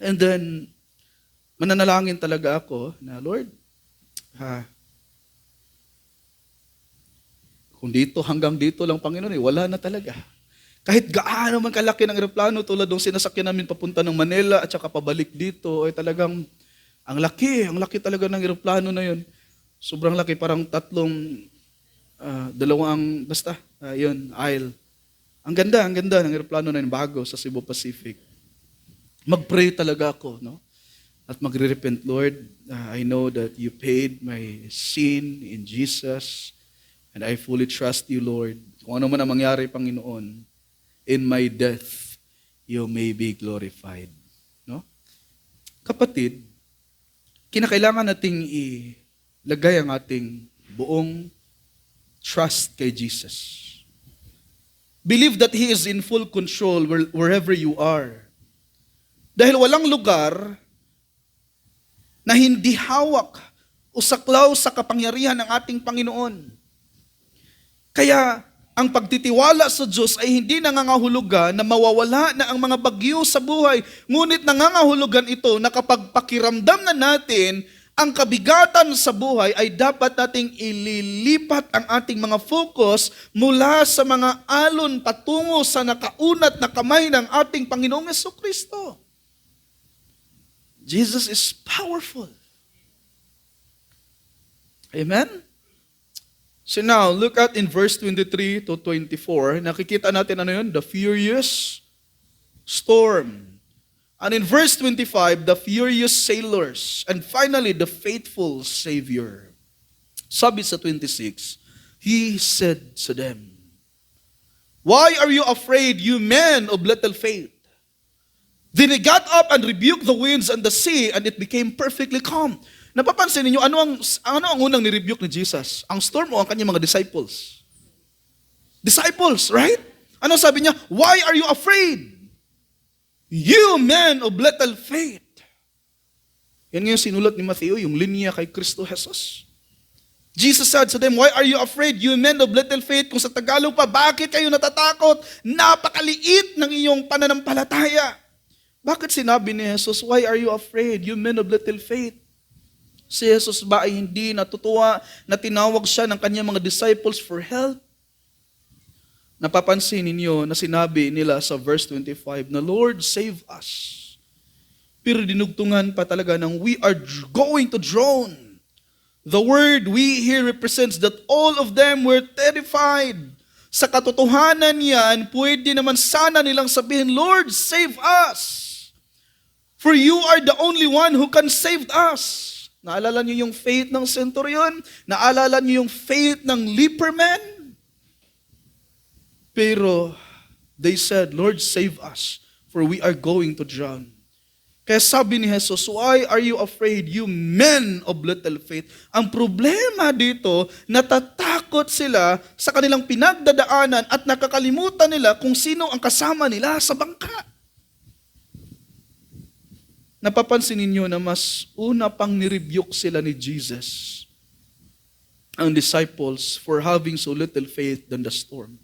And then, mananalangin talaga ako na, Lord, kung hanggang dito lang, Panginoon, wala na talaga. Kahit gaano man kalaki ng eroplano, tulad ng sinasakyan namin papunta ng Manila at saka pabalik dito, ay talagang, ang laki talaga ng eroplano na yun. Sobrang laki, parang aisle. Ang ganda ng eroplano na yun, bago sa Cebu Pacific. Mag-pray talaga ako, no? At magre-repent, Lord, I know that you paid my sin in Jesus. And I fully trust you, Lord. Kung ano man ang mangyari, Panginoon, in my death, you may be glorified. No? Kapatid, kinakailangan nating ilagay ang ating buong trust kay Jesus. Believe that He is in full control wherever you are. Dahil walang lugar na hindi hawak o saklaw sa kapangyarihan ng ating Panginoon. Kaya, ang pagtitiwala sa Diyos ay hindi nangangahulugan na mawawala na ang mga bagyo sa buhay. Ngunit nangangahulugan ito na kapag pakiramdam na natin ang kabigatan sa buhay, ay dapat nating ililipat ang ating mga focus mula sa mga alon patungo sa nakaunat na kamay ng ating Panginoong Jesucristo. Jesus is powerful. Amen? So now, look at in verse 23 to 24. Nakikita natin the furious storm. And in verse 25, the furious sailors. And finally, the faithful Savior. Sabi sa 26, He said to them, Why are you afraid, you men of little faith? Then He got up and rebuked the winds and the sea, and it became perfectly calm. Napapansin ninyo, ano ang unang nirebuke ni Jesus? Ang storm o ang kanyang mga disciples? Disciples, right? Ano sabi niya? Why are you afraid? You men of little faith. Yan nga yung sinulat ni Matthew, yung linya kay Kristo Jesus. Jesus said to them, Why are you afraid, you men of little faith? Kung sa Tagalog pa, bakit kayo natatakot? Napakaliit ng iyong pananampalataya. Bakit sinabi ni Jesus, Why are you afraid, you men of little faith? Si Jesus ba ay hindi natutuwa na tinawag siya ng kanyang mga disciples for help? Napapansin ninyo na sinabi nila sa verse 25 na, Lord, save us. Pero dinugtungan pa talaga ng we are going to drown. The word we here represents that all of them were terrified. Sa katotohanan yan, pwede naman sana nilang sabihin, Lord, save us. For you are the only one who can save us. Naalala niyo yung faith ng centurion? Naalala niyo yung faith ng leper man? Pero they said, Lord, save us, for we are going to drown. Kaya sabi ni Jesus, Why are you afraid, you men of little faith? Ang problema dito, natatakot sila sa kanilang pinagdadaanan at nakakalimutan nila kung sino ang kasama nila sa bangka. Napapansin ninyo na mas una pang nirebuke sila ni Jesus, ang disciples, for having so little faith than the storm.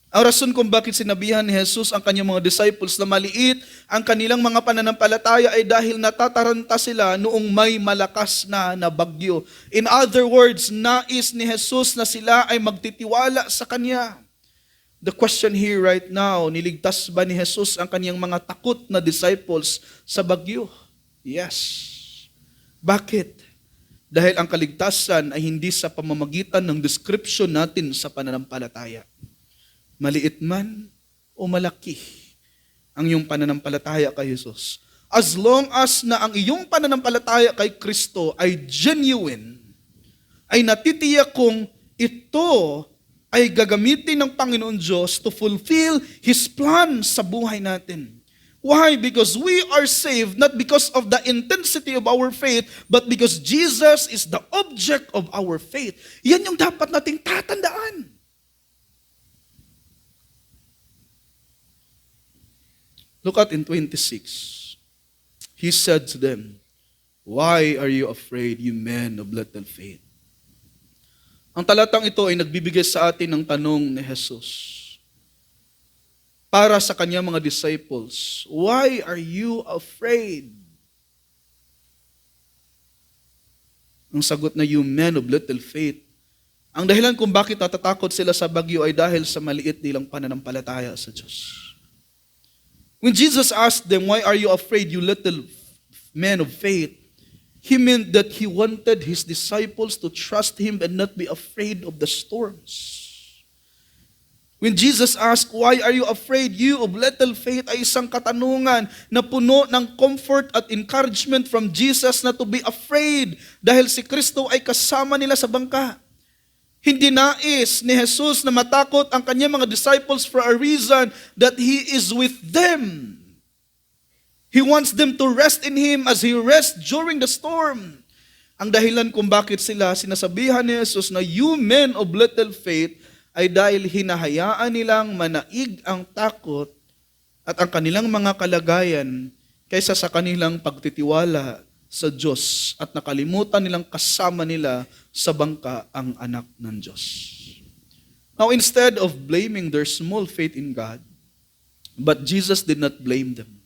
Ang rason kung bakit sinabihan ni Jesus ang kanyang mga disciples na maliit ang kanilang mga pananampalataya ay dahil natataranta sila noong may malakas na bagyo. In other words, nais ni Jesus na sila ay magtitiwala sa Kanya. The question here right now, niligtas ba ni Jesus ang kanyang mga takot na disciples sa bagyo? Yes. Bakit? Dahil ang kaligtasan ay hindi sa pamamagitan ng description natin sa pananampalataya. Maliit man o malaki ang iyong pananampalataya kay Jesus. As long as na ang iyong pananampalataya kay Kristo ay genuine, ay natitiyak kung ito ay gagamitin ng Panginoon Diyos to fulfill His plan sa buhay natin. Why? Because we are saved not because of the intensity of our faith, but because Jesus is the object of our faith. Yan yung dapat nating tatandaan. Look at in 26. He said to them, "Why are you afraid, you men of little faith?" Ang talatang ito ay nagbibigay sa atin ng tanong ni Jesus para sa kanyang mga disciples. Why are you afraid? Ang sagot na, "You men of little faith." Ang dahilan kung bakit natatakot sila sa bagyo ay dahil sa maliit nilang pananampalataya sa Diyos. When Jesus asked them, "Why are you afraid, you little men of faith?" He meant that He wanted His disciples to trust Him and not be afraid of the storms. When Jesus asked, "Why are you afraid, you of little faith?" ay isang katanungan na puno ng comfort at encouragement from Jesus na to be afraid dahil si Kristo ay kasama nila sa bangka. Hindi nais ni Jesus na matakot ang kanyang mga disciples for a reason that He is with them. He wants them to rest in Him as He rests during the storm. Ang dahilan kung bakit sila sinasabihan ni Jesus na "you men of little faith" ay dahil hinahayaan nilang manaig ang takot at ang kanilang mga kalagayan kaysa sa kanilang pagtitiwala sa Diyos at nakalimutan nilang kasama nila sa bangka ang anak ng Diyos. Now, instead of blaming their small faith in God, but Jesus did not blame them.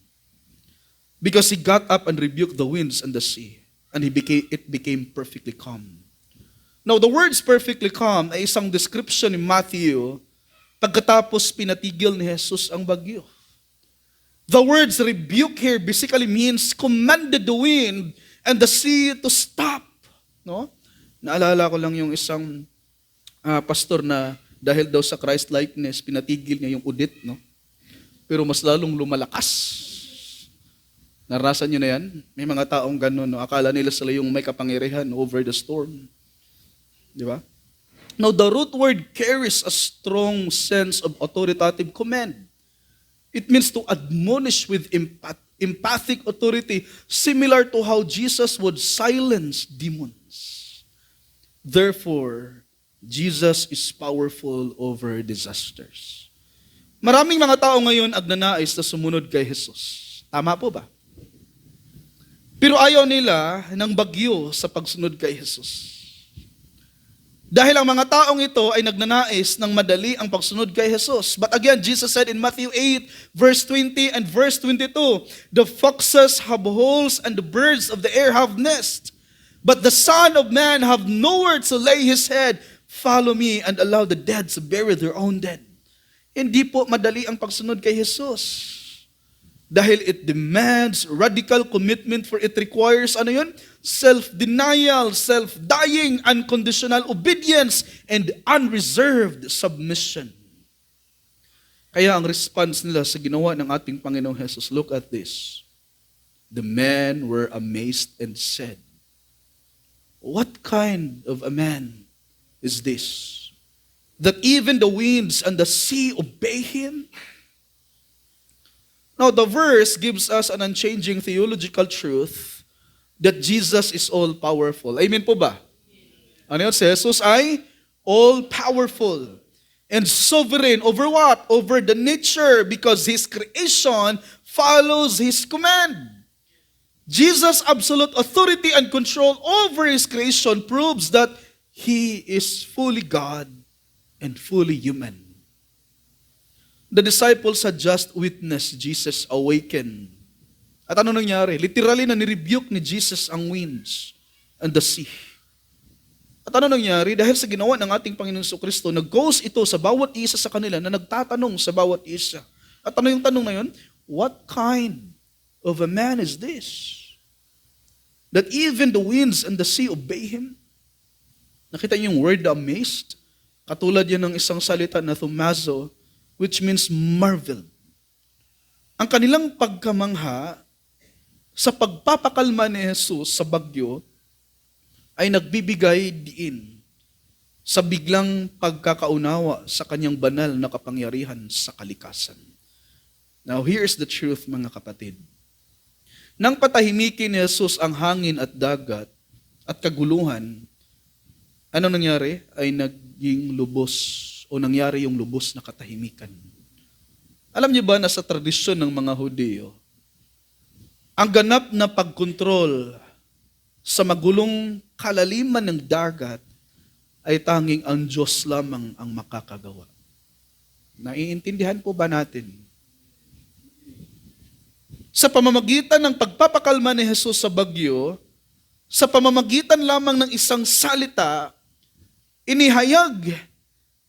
Because He got up and rebuked the winds and the sea, and it became perfectly calm. Now, the words perfectly calm ay isang description ni Matthew pagkatapos pinatigil ni Jesus ang bagyo. The words rebuke here basically means commanded the wind and the sea to stop. No? Naalala ko lang yung isang pastor na dahil daw sa Christ-likeness, pinatigil niya yung udit. No? Pero mas lalong lumalakas. Naranasan niyo na yan? May mga taong ganun. No? Akala nila sila yung may kapangyarihan over the storm. Di ba? Now, the root word carries a strong sense of authoritative command. It means to admonish with empathic authority, similar to how Jesus would silence demons. Therefore, Jesus is powerful over disasters. Maraming mga tao ngayon agnanais na sumunod kay Jesus. Tama po ba? Pero ayaw nila ng bagyo sa pagsunod kay Jesus. Dahil ang mga taong ito ay nagnanais ng madali ang pagsunod kay Jesus. But again, Jesus said in Matthew 8, verse 20 and verse 22, "The foxes have holes and the birds of the air have nests, but the Son of Man have nowhere to lay His head. Follow me and allow the dead to bury their own dead." Hindi po madali ang pagsunod kay Jesus. Dahil it demands radical commitment, for it requires, self-denial, self-dying, unconditional obedience, and unreserved submission. Kaya ang response nila sa ginawa ng ating Panginoong Jesus, look at this. The men were amazed and said, "What kind of a man is this, that even the winds and the sea obey Him?" Now, the verse gives us an unchanging theological truth that Jesus is all-powerful. Amen po ba? Ano yun? Si Jesus ay all-powerful and sovereign over what? Over the nature, because His creation follows His command. Jesus' absolute authority and control over His creation proves that He is fully God and fully human. The disciples had just witnessed Jesus awaken. At ano nangyari? Literally na nirebuke ni Jesus ang winds and the sea. At ano nangyari? Dahil sa ginawa ng ating Panginoon Jesucristo, nag-goes ito sa bawat isa sa kanila na nagtatanong sa bawat isa. At ano yung tanong na yun? What kind of a man is this? That even the winds and the sea obey Him? Nakita niyo yung word amazed? Katulad yan ng isang salita na thumazo, which means marveled. Ang kanilang pagkamangha sa pagpapakalma ni Jesus sa bagyo ay nagbibigay diin sa biglang pagkakaunawa sa kanyang banal na kapangyarihan sa kalikasan. Now, here's the truth, mga kapatid. Nang patahimikin ni Jesus ang hangin at dagat at kaguluhan, ano nangyari? Ay naging lubos o nangyari yung lubos na katahimikan. Alam niyo ba na sa tradisyon ng mga Hudyo, ang ganap na pagkontrol sa magulong kalaliman ng dagat ay tanging ang Diyos lamang ang makakagawa. Naiintindihan po ba natin? Sa pamamagitan ng pagpapakalma ni Jesus sa bagyo, sa pamamagitan lamang ng isang salita, inihayag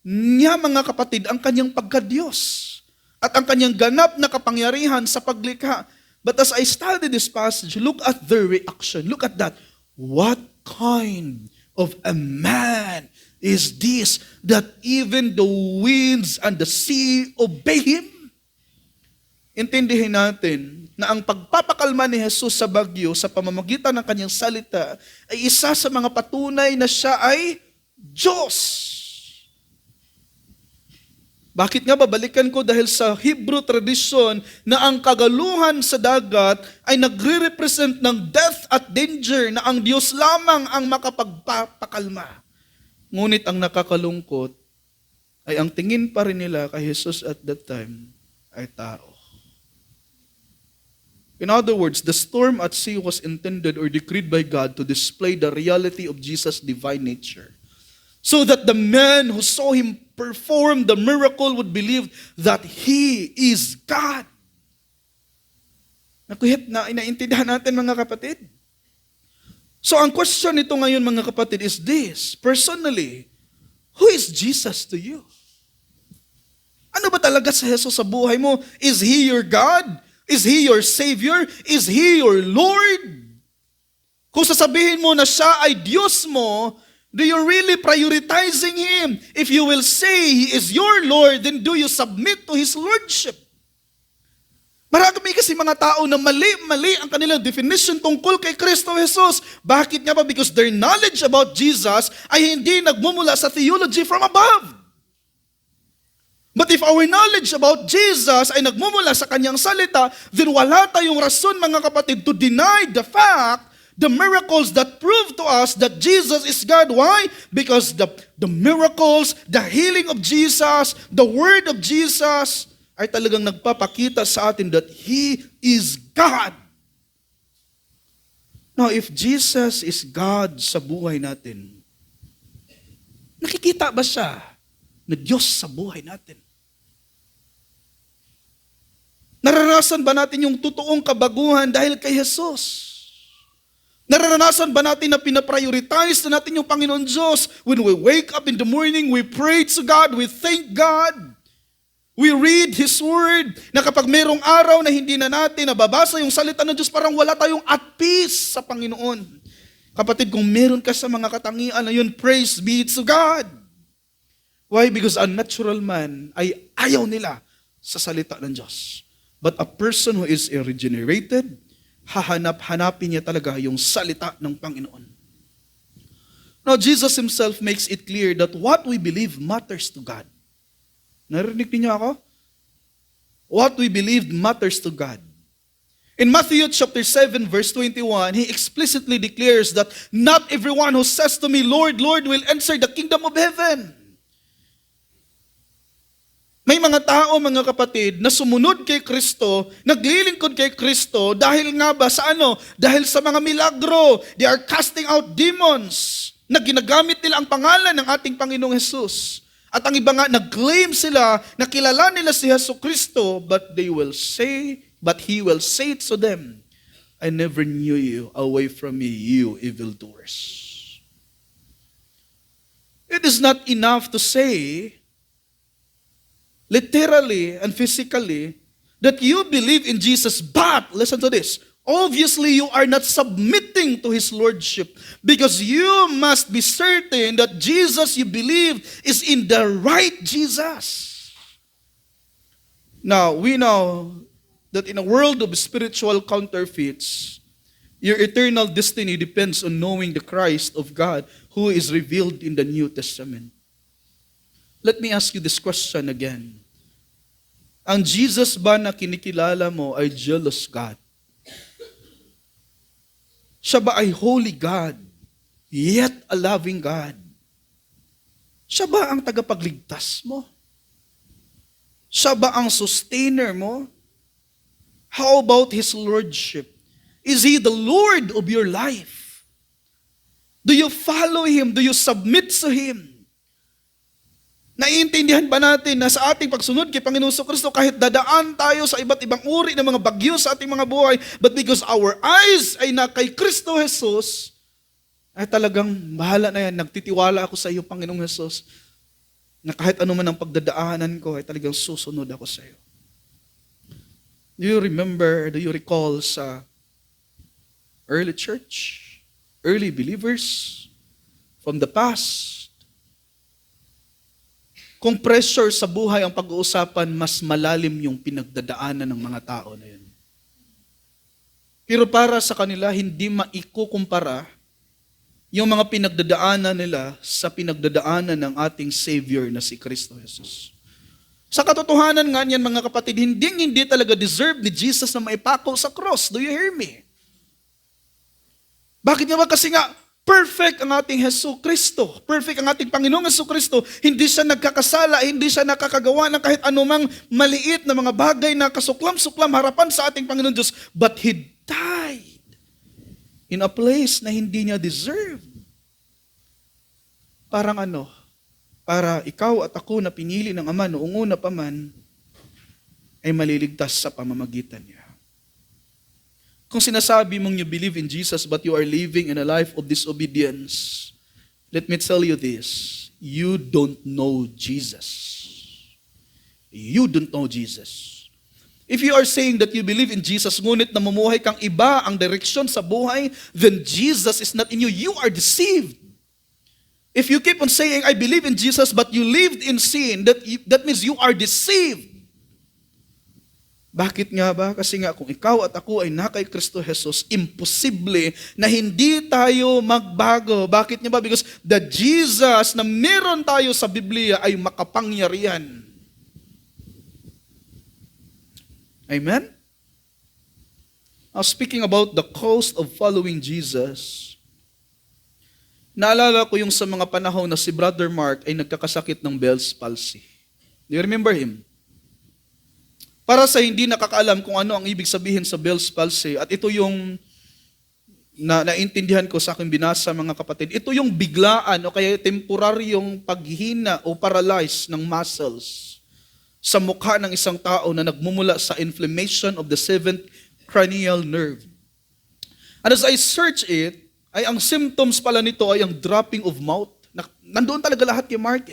niya, mga kapatid, ang kanyang pagka-Diyos at ang kanyang ganap na kapangyarihan sa paglikha. But as I study this passage, look at their reaction. Look at that. What kind of a man is this that even the winds and the sea obey Him? Intindihin natin na ang pagpapakalma ni Jesus sa bagyo sa pamamagitan ng kanyang salita ay isa sa mga patunay na siya ay Diyos. Bakit nga babalikan ko? Dahil sa Hebrew tradition na ang kagaluhan sa dagat ay nagre-represent ng death at danger na ang Diyos lamang ang makapagpapakalma. Ngunit ang nakakalungkot ay ang tingin pa rin nila kay Jesus at that time ay tao. In other words, the storm at sea was intended or decreed by God to display the reality of Jesus' divine nature, so that the man who saw Him perform the miracle would believe that He is God. Naintindihan natin, mga kapatid. So ang question nito ngayon, mga kapatid, is this. Personally, who is Jesus to you? Ano ba talaga sa Jesus sa buhay mo? Is He your God? Is He your Savior? Is He your Lord? Kung sasabihin mo na siya ay Diyos mo, do you really prioritizing Him? If you will say He is your Lord, then do you submit to His Lordship? Marami kasi mga tao na mali ang kanilang definition tungkol kay Kristo Jesus. Bakit nga ba? Because their knowledge about Jesus ay hindi nagmumula sa theology from above. But if our knowledge about Jesus ay nagmumula sa kanyang salita, then wala tayong rason, mga kapatid, to deny the fact, the miracles that prove to us that Jesus is God. Why? Because the miracles, the healing of Jesus, the word of Jesus ay talagang nagpapakita sa atin that He is God. Now, if Jesus is God sa buhay natin, nakikita ba siya na Diyos sa buhay natin? Naranasan ba natin yung totoong kabaguhan dahil kay Jesus? Naranasan ba natin na pinaprioritize na natin yung Panginoon Diyos? When we wake up in the morning, we pray to God, we thank God. We read His Word, na kapag mayroong araw na hindi na natin nababasa yung salita ng Diyos, parang wala tayong at peace sa Panginoon. Kapatid, kung meron ka sa mga katangian na yun, praise be to God. Why? Because a natural man ay ayaw nila sa salita ng Diyos. But a person who is regenerated, hahanap-hanapin niya talaga yung salita ng Panginoon. Now, Jesus Himself makes it clear that what we believe matters to God. Narinig niyo ako? What we believe matters to God. In Matthew chapter 7, verse 21, He explicitly declares that not everyone who says to me, Lord, Lord, will enter the kingdom of heaven. May mga tao, mga kapatid, na sumunod kay Kristo, naglilingkod kay Kristo, dahil nga ba sa ano? Dahil sa mga milagro. They are casting out demons na ginagamit nila ang pangalan ng ating Panginoong Jesus. At ang iba nga, nag-claim sila na kilala nila si Jesucristo, but He will say to them, I never knew you. Away from me, you evildoers. It is not enough to say, literally and physically, that you believe in Jesus, but, listen to this, obviously you are not submitting to His Lordship because you must be certain that Jesus you believe is in the right Jesus. Now, we know that in a world of spiritual counterfeits, your eternal destiny depends on knowing the Christ of God who is revealed in the New Testament. Let me ask you this question again. Ang Jesus ba na kinikilala mo ay jealous God? Siya ba ay holy God, yet a loving God? Siya ba ang tagapagligtas mo? Siya ba ang sustainer mo? How about His Lordship? Is He the Lord of your life? Do you follow Him? Do you submit to Him? Naiintindihan ba natin na sa ating pagsunod kay Panginoon Kristo, kahit dadaan tayo sa iba't ibang uri ng mga bagyo sa ating mga buhay, but because our eyes ay na kay Kristo Jesus, ay talagang bahala na yan, nagtitiwala ako sa iyo, Panginoong Jesus, na kahit ano man ang pagdadaanan ko, ay talagang susunod ako sa iyo. Do you recall sa early church, early believers from the past? Kung pressure sa buhay ang pag-uusapan, mas malalim yung pinagdadaanan ng mga tao na yun. Pero para sa kanila, hindi maikukumpara yung mga pinagdadaanan nila sa pinagdadaanan ng ating Savior na si Kristo Jesus. Sa katotohanan nga niyan, mga kapatid, hindi talaga deserve ni Jesus na maipako sa cross. Do you hear me? Bakit nga ba? Kasi nga, perfect ang ating Jesucristo. Perfect ang ating Panginoong Jesucristo. Hindi siya nagkakasala, hindi siya nakakagawa ng kahit anumang maliit na mga bagay na kasuklam-suklam harapan sa ating Panginoon Diyos. But He died in a place na hindi niya deserve. Parang para ikaw at ako na pinili ng Ama noong una pa man, ay maliligtas sa pamamagitan niya. Kung sinasabi mong you believe in Jesus but you are living in a life of disobedience, let me tell you this, you don't know Jesus. You don't know Jesus. If you are saying that you believe in Jesus, ngunit namumuhay kang iba ang direksyon sa buhay, then Jesus is not in you. You are deceived. If you keep on saying, I believe in Jesus, but you lived in sin, that means you are deceived. Bakit nga ba? Kasi nga kung ikaw at ako ay na kay Kristo Jesus, imposible na hindi tayo magbago. Bakit nga ba? Because the Jesus na meron tayo sa Biblia ay makapangyarihan. Amen? Now, speaking about the cost of following Jesus, naalala ko yung sa mga panahon na si Brother Mark ay nagkakasakit ng Bell's palsy. Do you remember him? Para sa hindi nakakaalam kung ano ang ibig sabihin sa Bell's palsy, at ito yung naintindihan ko sa aking binasa, mga kapatid, ito yung biglaan o kaya temporaryong paghina o paralyze ng muscles sa mukha ng isang tao na nagmumula sa inflammation of the seventh cranial nerve. And as I search it, ay ang symptoms pala nito ay ang dropping of mouth. Nandoon talaga lahat kay Mark.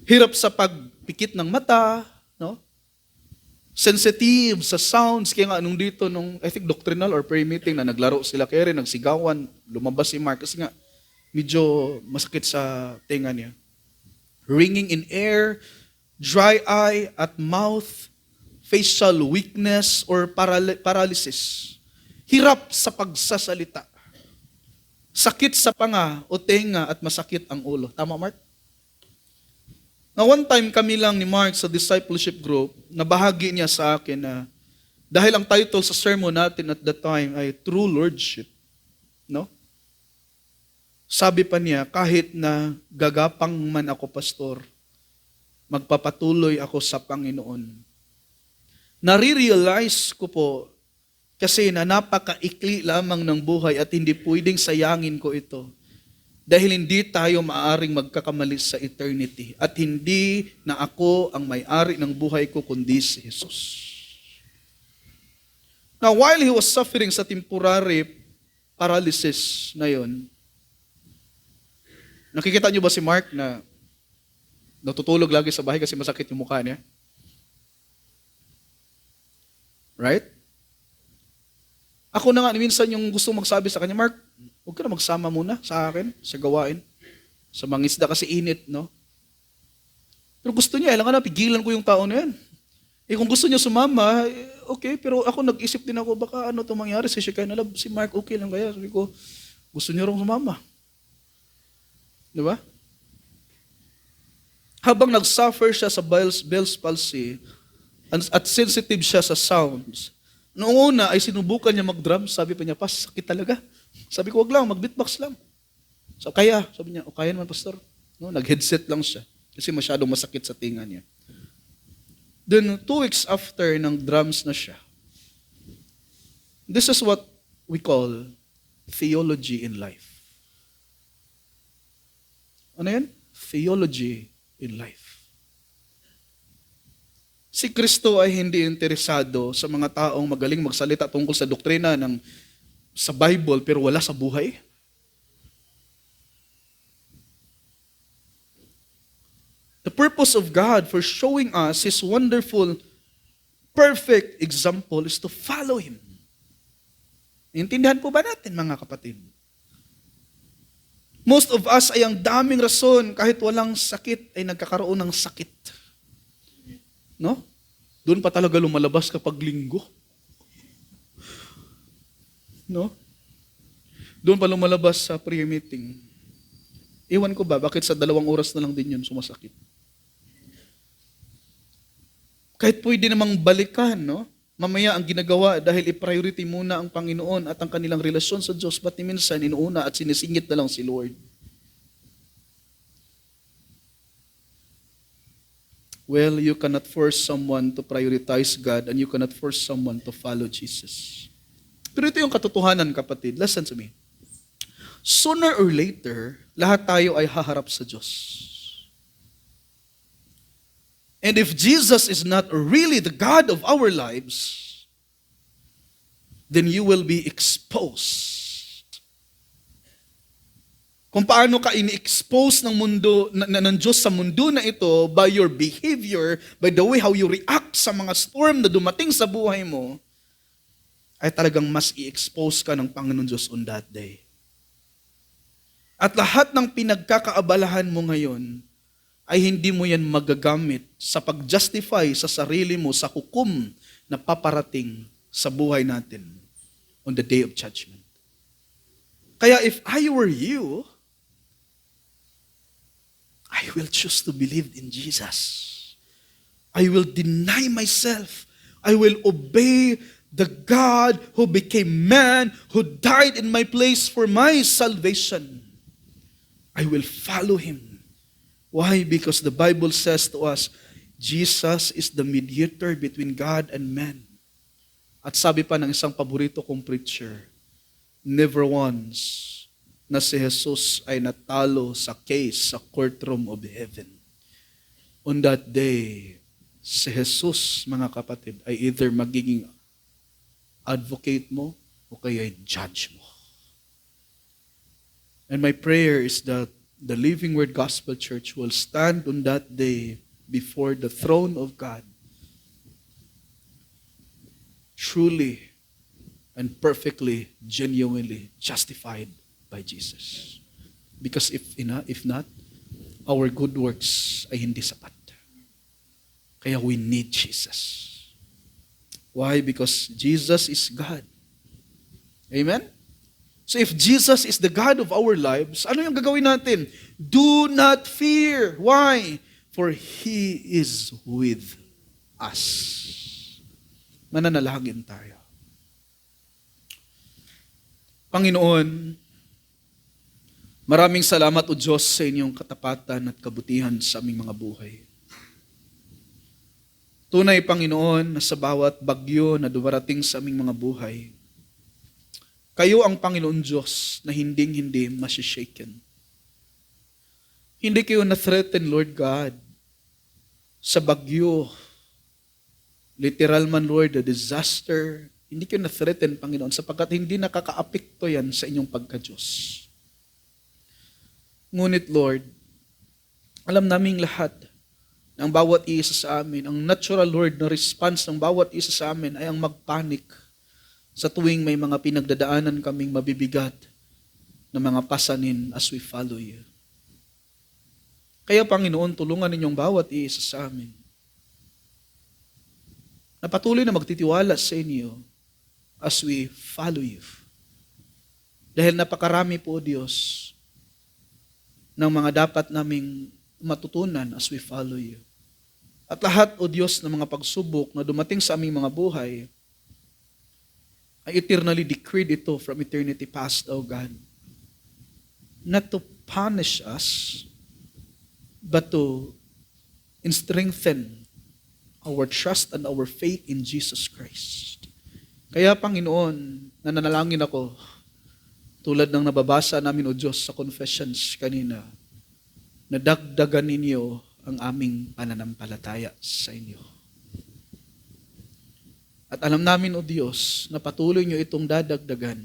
Hirap sa pagpikit ng mata, no? Sensitive sa sounds. Kaya nga nung dito, I think doctrinal or prayer meeting na naglaro sila kaya rin, nagsigawan, lumabas si Mark kasi nga medyo masakit sa tenga niya. Ringing in air, dry eye at mouth, facial weakness or paralysis. Hirap sa pagsasalita. Sakit sa panga o tenga at masakit ang ulo. Tama, Mark? Now, one time kami lang ni Mark sa discipleship group, nabahagi niya sa akin na dahil ang title sa sermon natin at that time ay True Lordship. No? Sabi pa niya, kahit na gagapang man ako, pastor, magpapatuloy ako sa Panginoon. Nare-realize ko po kasi na napakaikli lamang ng buhay at hindi pwedeng sayangin ko ito. Dahil hindi tayo maaaring magkakamali sa eternity. At hindi na ako ang may-ari ng buhay ko, kundi si Jesus. Now, while he was suffering sa temporary paralysis na yon, nakikita niyo ba si Mark na natutulog lagi sa bahay kasi masakit yung mukha niya? Right? Ako na nga, minsan yung gusto magsabi sa kanya, Mark, huwag ka na magsama muna sa akin, sa gawain. Sa mangisda kasi init, no? Pero gusto niya, alam ka na, pigilan ko yung tao na yan. Kung gusto niya sumama, okay, pero ako nag-isip din ako, baka ano itong mangyari si Shekinah Love, si Mark, okay lang kaya. Sabi ko, gusto niya rin sumama. Di ba? Habang nag-suffer siya sa Bell's palsy, at sensitive siya sa sounds, noong una ay sinubukan niya mag-drum, sabi pa niya, pas, sakit talaga. Sabi ko, wag lang, mag-beatbox lang. So, sabi niya, kaya naman, pastor. No, nag-headset lang siya, kasi masyadong masakit sa tinga niya. Then, 2 weeks after ng drums na siya, this is what we call theology in life. Ano yan? Theology in life. Si Kristo ay hindi interesado sa mga taong magaling magsalita tungkol sa doktrina sa Bible pero wala sa buhay. The purpose of God for showing us His wonderful, perfect example is to follow Him. Intindihan po ba natin, mga kapatid? Most of us ay ang daming rason kahit walang sakit ay nagkakaroon ng sakit. No? Doon pa talaga lumalabas kapag linggo. No? Doon pa lumalabas sa prayer meeting. Iwan ko ba, bakit sa 2 oras na lang din yun sumasakit? Kahit pwede namang balikan, no? Mamaya ang ginagawa dahil i-priority muna ang Panginoon at ang kanilang relasyon sa Diyos, ba't minsan inuuna at sinisingit na lang si Lord? Well, you cannot force someone to prioritize God and you cannot force someone to follow Jesus. Pero ito yung katotohanan, kapatid. Listen to me. Sooner or later, lahat tayo ay haharap sa Diyos. And if Jesus is not really the God of our lives, then you will be exposed. Kung paano ka ini-expose ng mundo, ng Diyos sa mundo na ito by your behavior, by the way how you react sa mga storm na dumating sa buhay mo, ay talagang mas i-expose ka ng Panginoon Diyos on that day. At lahat ng pinagkakaabalahan mo ngayon, ay hindi mo yan magagamit sa pag-justify sa sarili mo sa hukom na paparating sa buhay natin on the day of judgment. Kaya if I were you, I will choose to believe in Jesus. I will deny myself. I will obey the God who became man, who died in my place for my salvation. I will follow Him. Why? Because the Bible says to us, Jesus is the mediator between God and man. At sabi pa ng isang paborito kong preacher, never once na si Jesus ay natalo sa case sa courtroom of heaven. On that day, si Jesus, mga kapatid, ay either magiging advocate mo o kaya judge mo. And my prayer is that the Living Word Gospel Church will stand on that day before the throne of God, truly and perfectly, genuinely justified by Jesus. Because if not, our good works ay hindi sapat. Kaya we need Jesus. Why? Because Jesus is God. Amen? So if Jesus is the God of our lives, ano yung gagawin natin? Do not fear. Why? For He is with us. Mananalangin tayo. Panginoon, maraming salamat o Diyos sa inyong katapatan at kabutihan sa aming mga buhay. Tunay, Panginoon, na sa bawat bagyo na dumarating sa aming mga buhay, kayo ang Panginoon Diyos na hinding-hindi masishaken. Hindi kayo na-threaten, Lord God, sa bagyo. Literal man, Lord, the disaster. Hindi kayo na-threaten, Panginoon, sapagkat hindi nakakaapekto yan sa inyong pagka-Diyos. Ngunit, Lord, alam naming lahat ng bawat isa sa amin, ang natural, Lord, na response ng bawat isa sa amin ay ang magpanik sa tuwing may mga pinagdadaanan kaming mabibigat na mga pasanin as we follow you. Kaya, Panginoon, tulungan ninyong bawat isa sa amin na patuloy na magtitiwala sa inyo as we follow you. Dahil napakarami po, Diyos, ng mga dapat naming matutunan as we follow you. At lahat, O Diyos, ng mga pagsubok na dumating sa aming mga buhay ay eternally decreed ito from eternity past, O God. Not to punish us, but to strengthen our trust and our faith in Jesus Christ. Kaya, Panginoon, nananalangin ako, tulad ng nababasa namin, O Diyos, sa confessions kanina, na dagdagan ninyo ang aming pananampalataya sa inyo. At alam namin, O Diyos, na patuloy nyo itong dadagdagan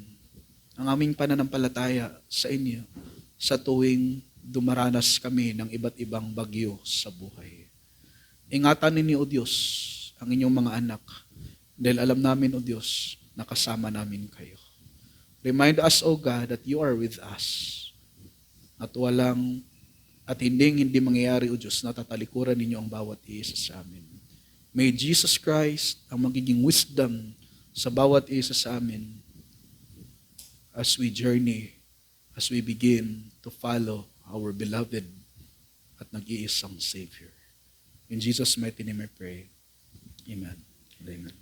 ang aming pananampalataya sa inyo sa tuwing dumaranas kami ng iba't ibang bagyo sa buhay. Ingatan ninyo, O Diyos, ang inyong mga anak dahil alam namin, O Diyos, na kasama namin kayo. Remind us, O God, that you are with us at hindi mangyayari, O Diyos, na tatalikuran ninyo ang bawat isa sa amin. May Jesus Christ ang magiging wisdom sa bawat isa sa amin as we journey, as we begin to follow our beloved at nag-iisang Savior. In Jesus' mighty name I pray. Amen. Amen.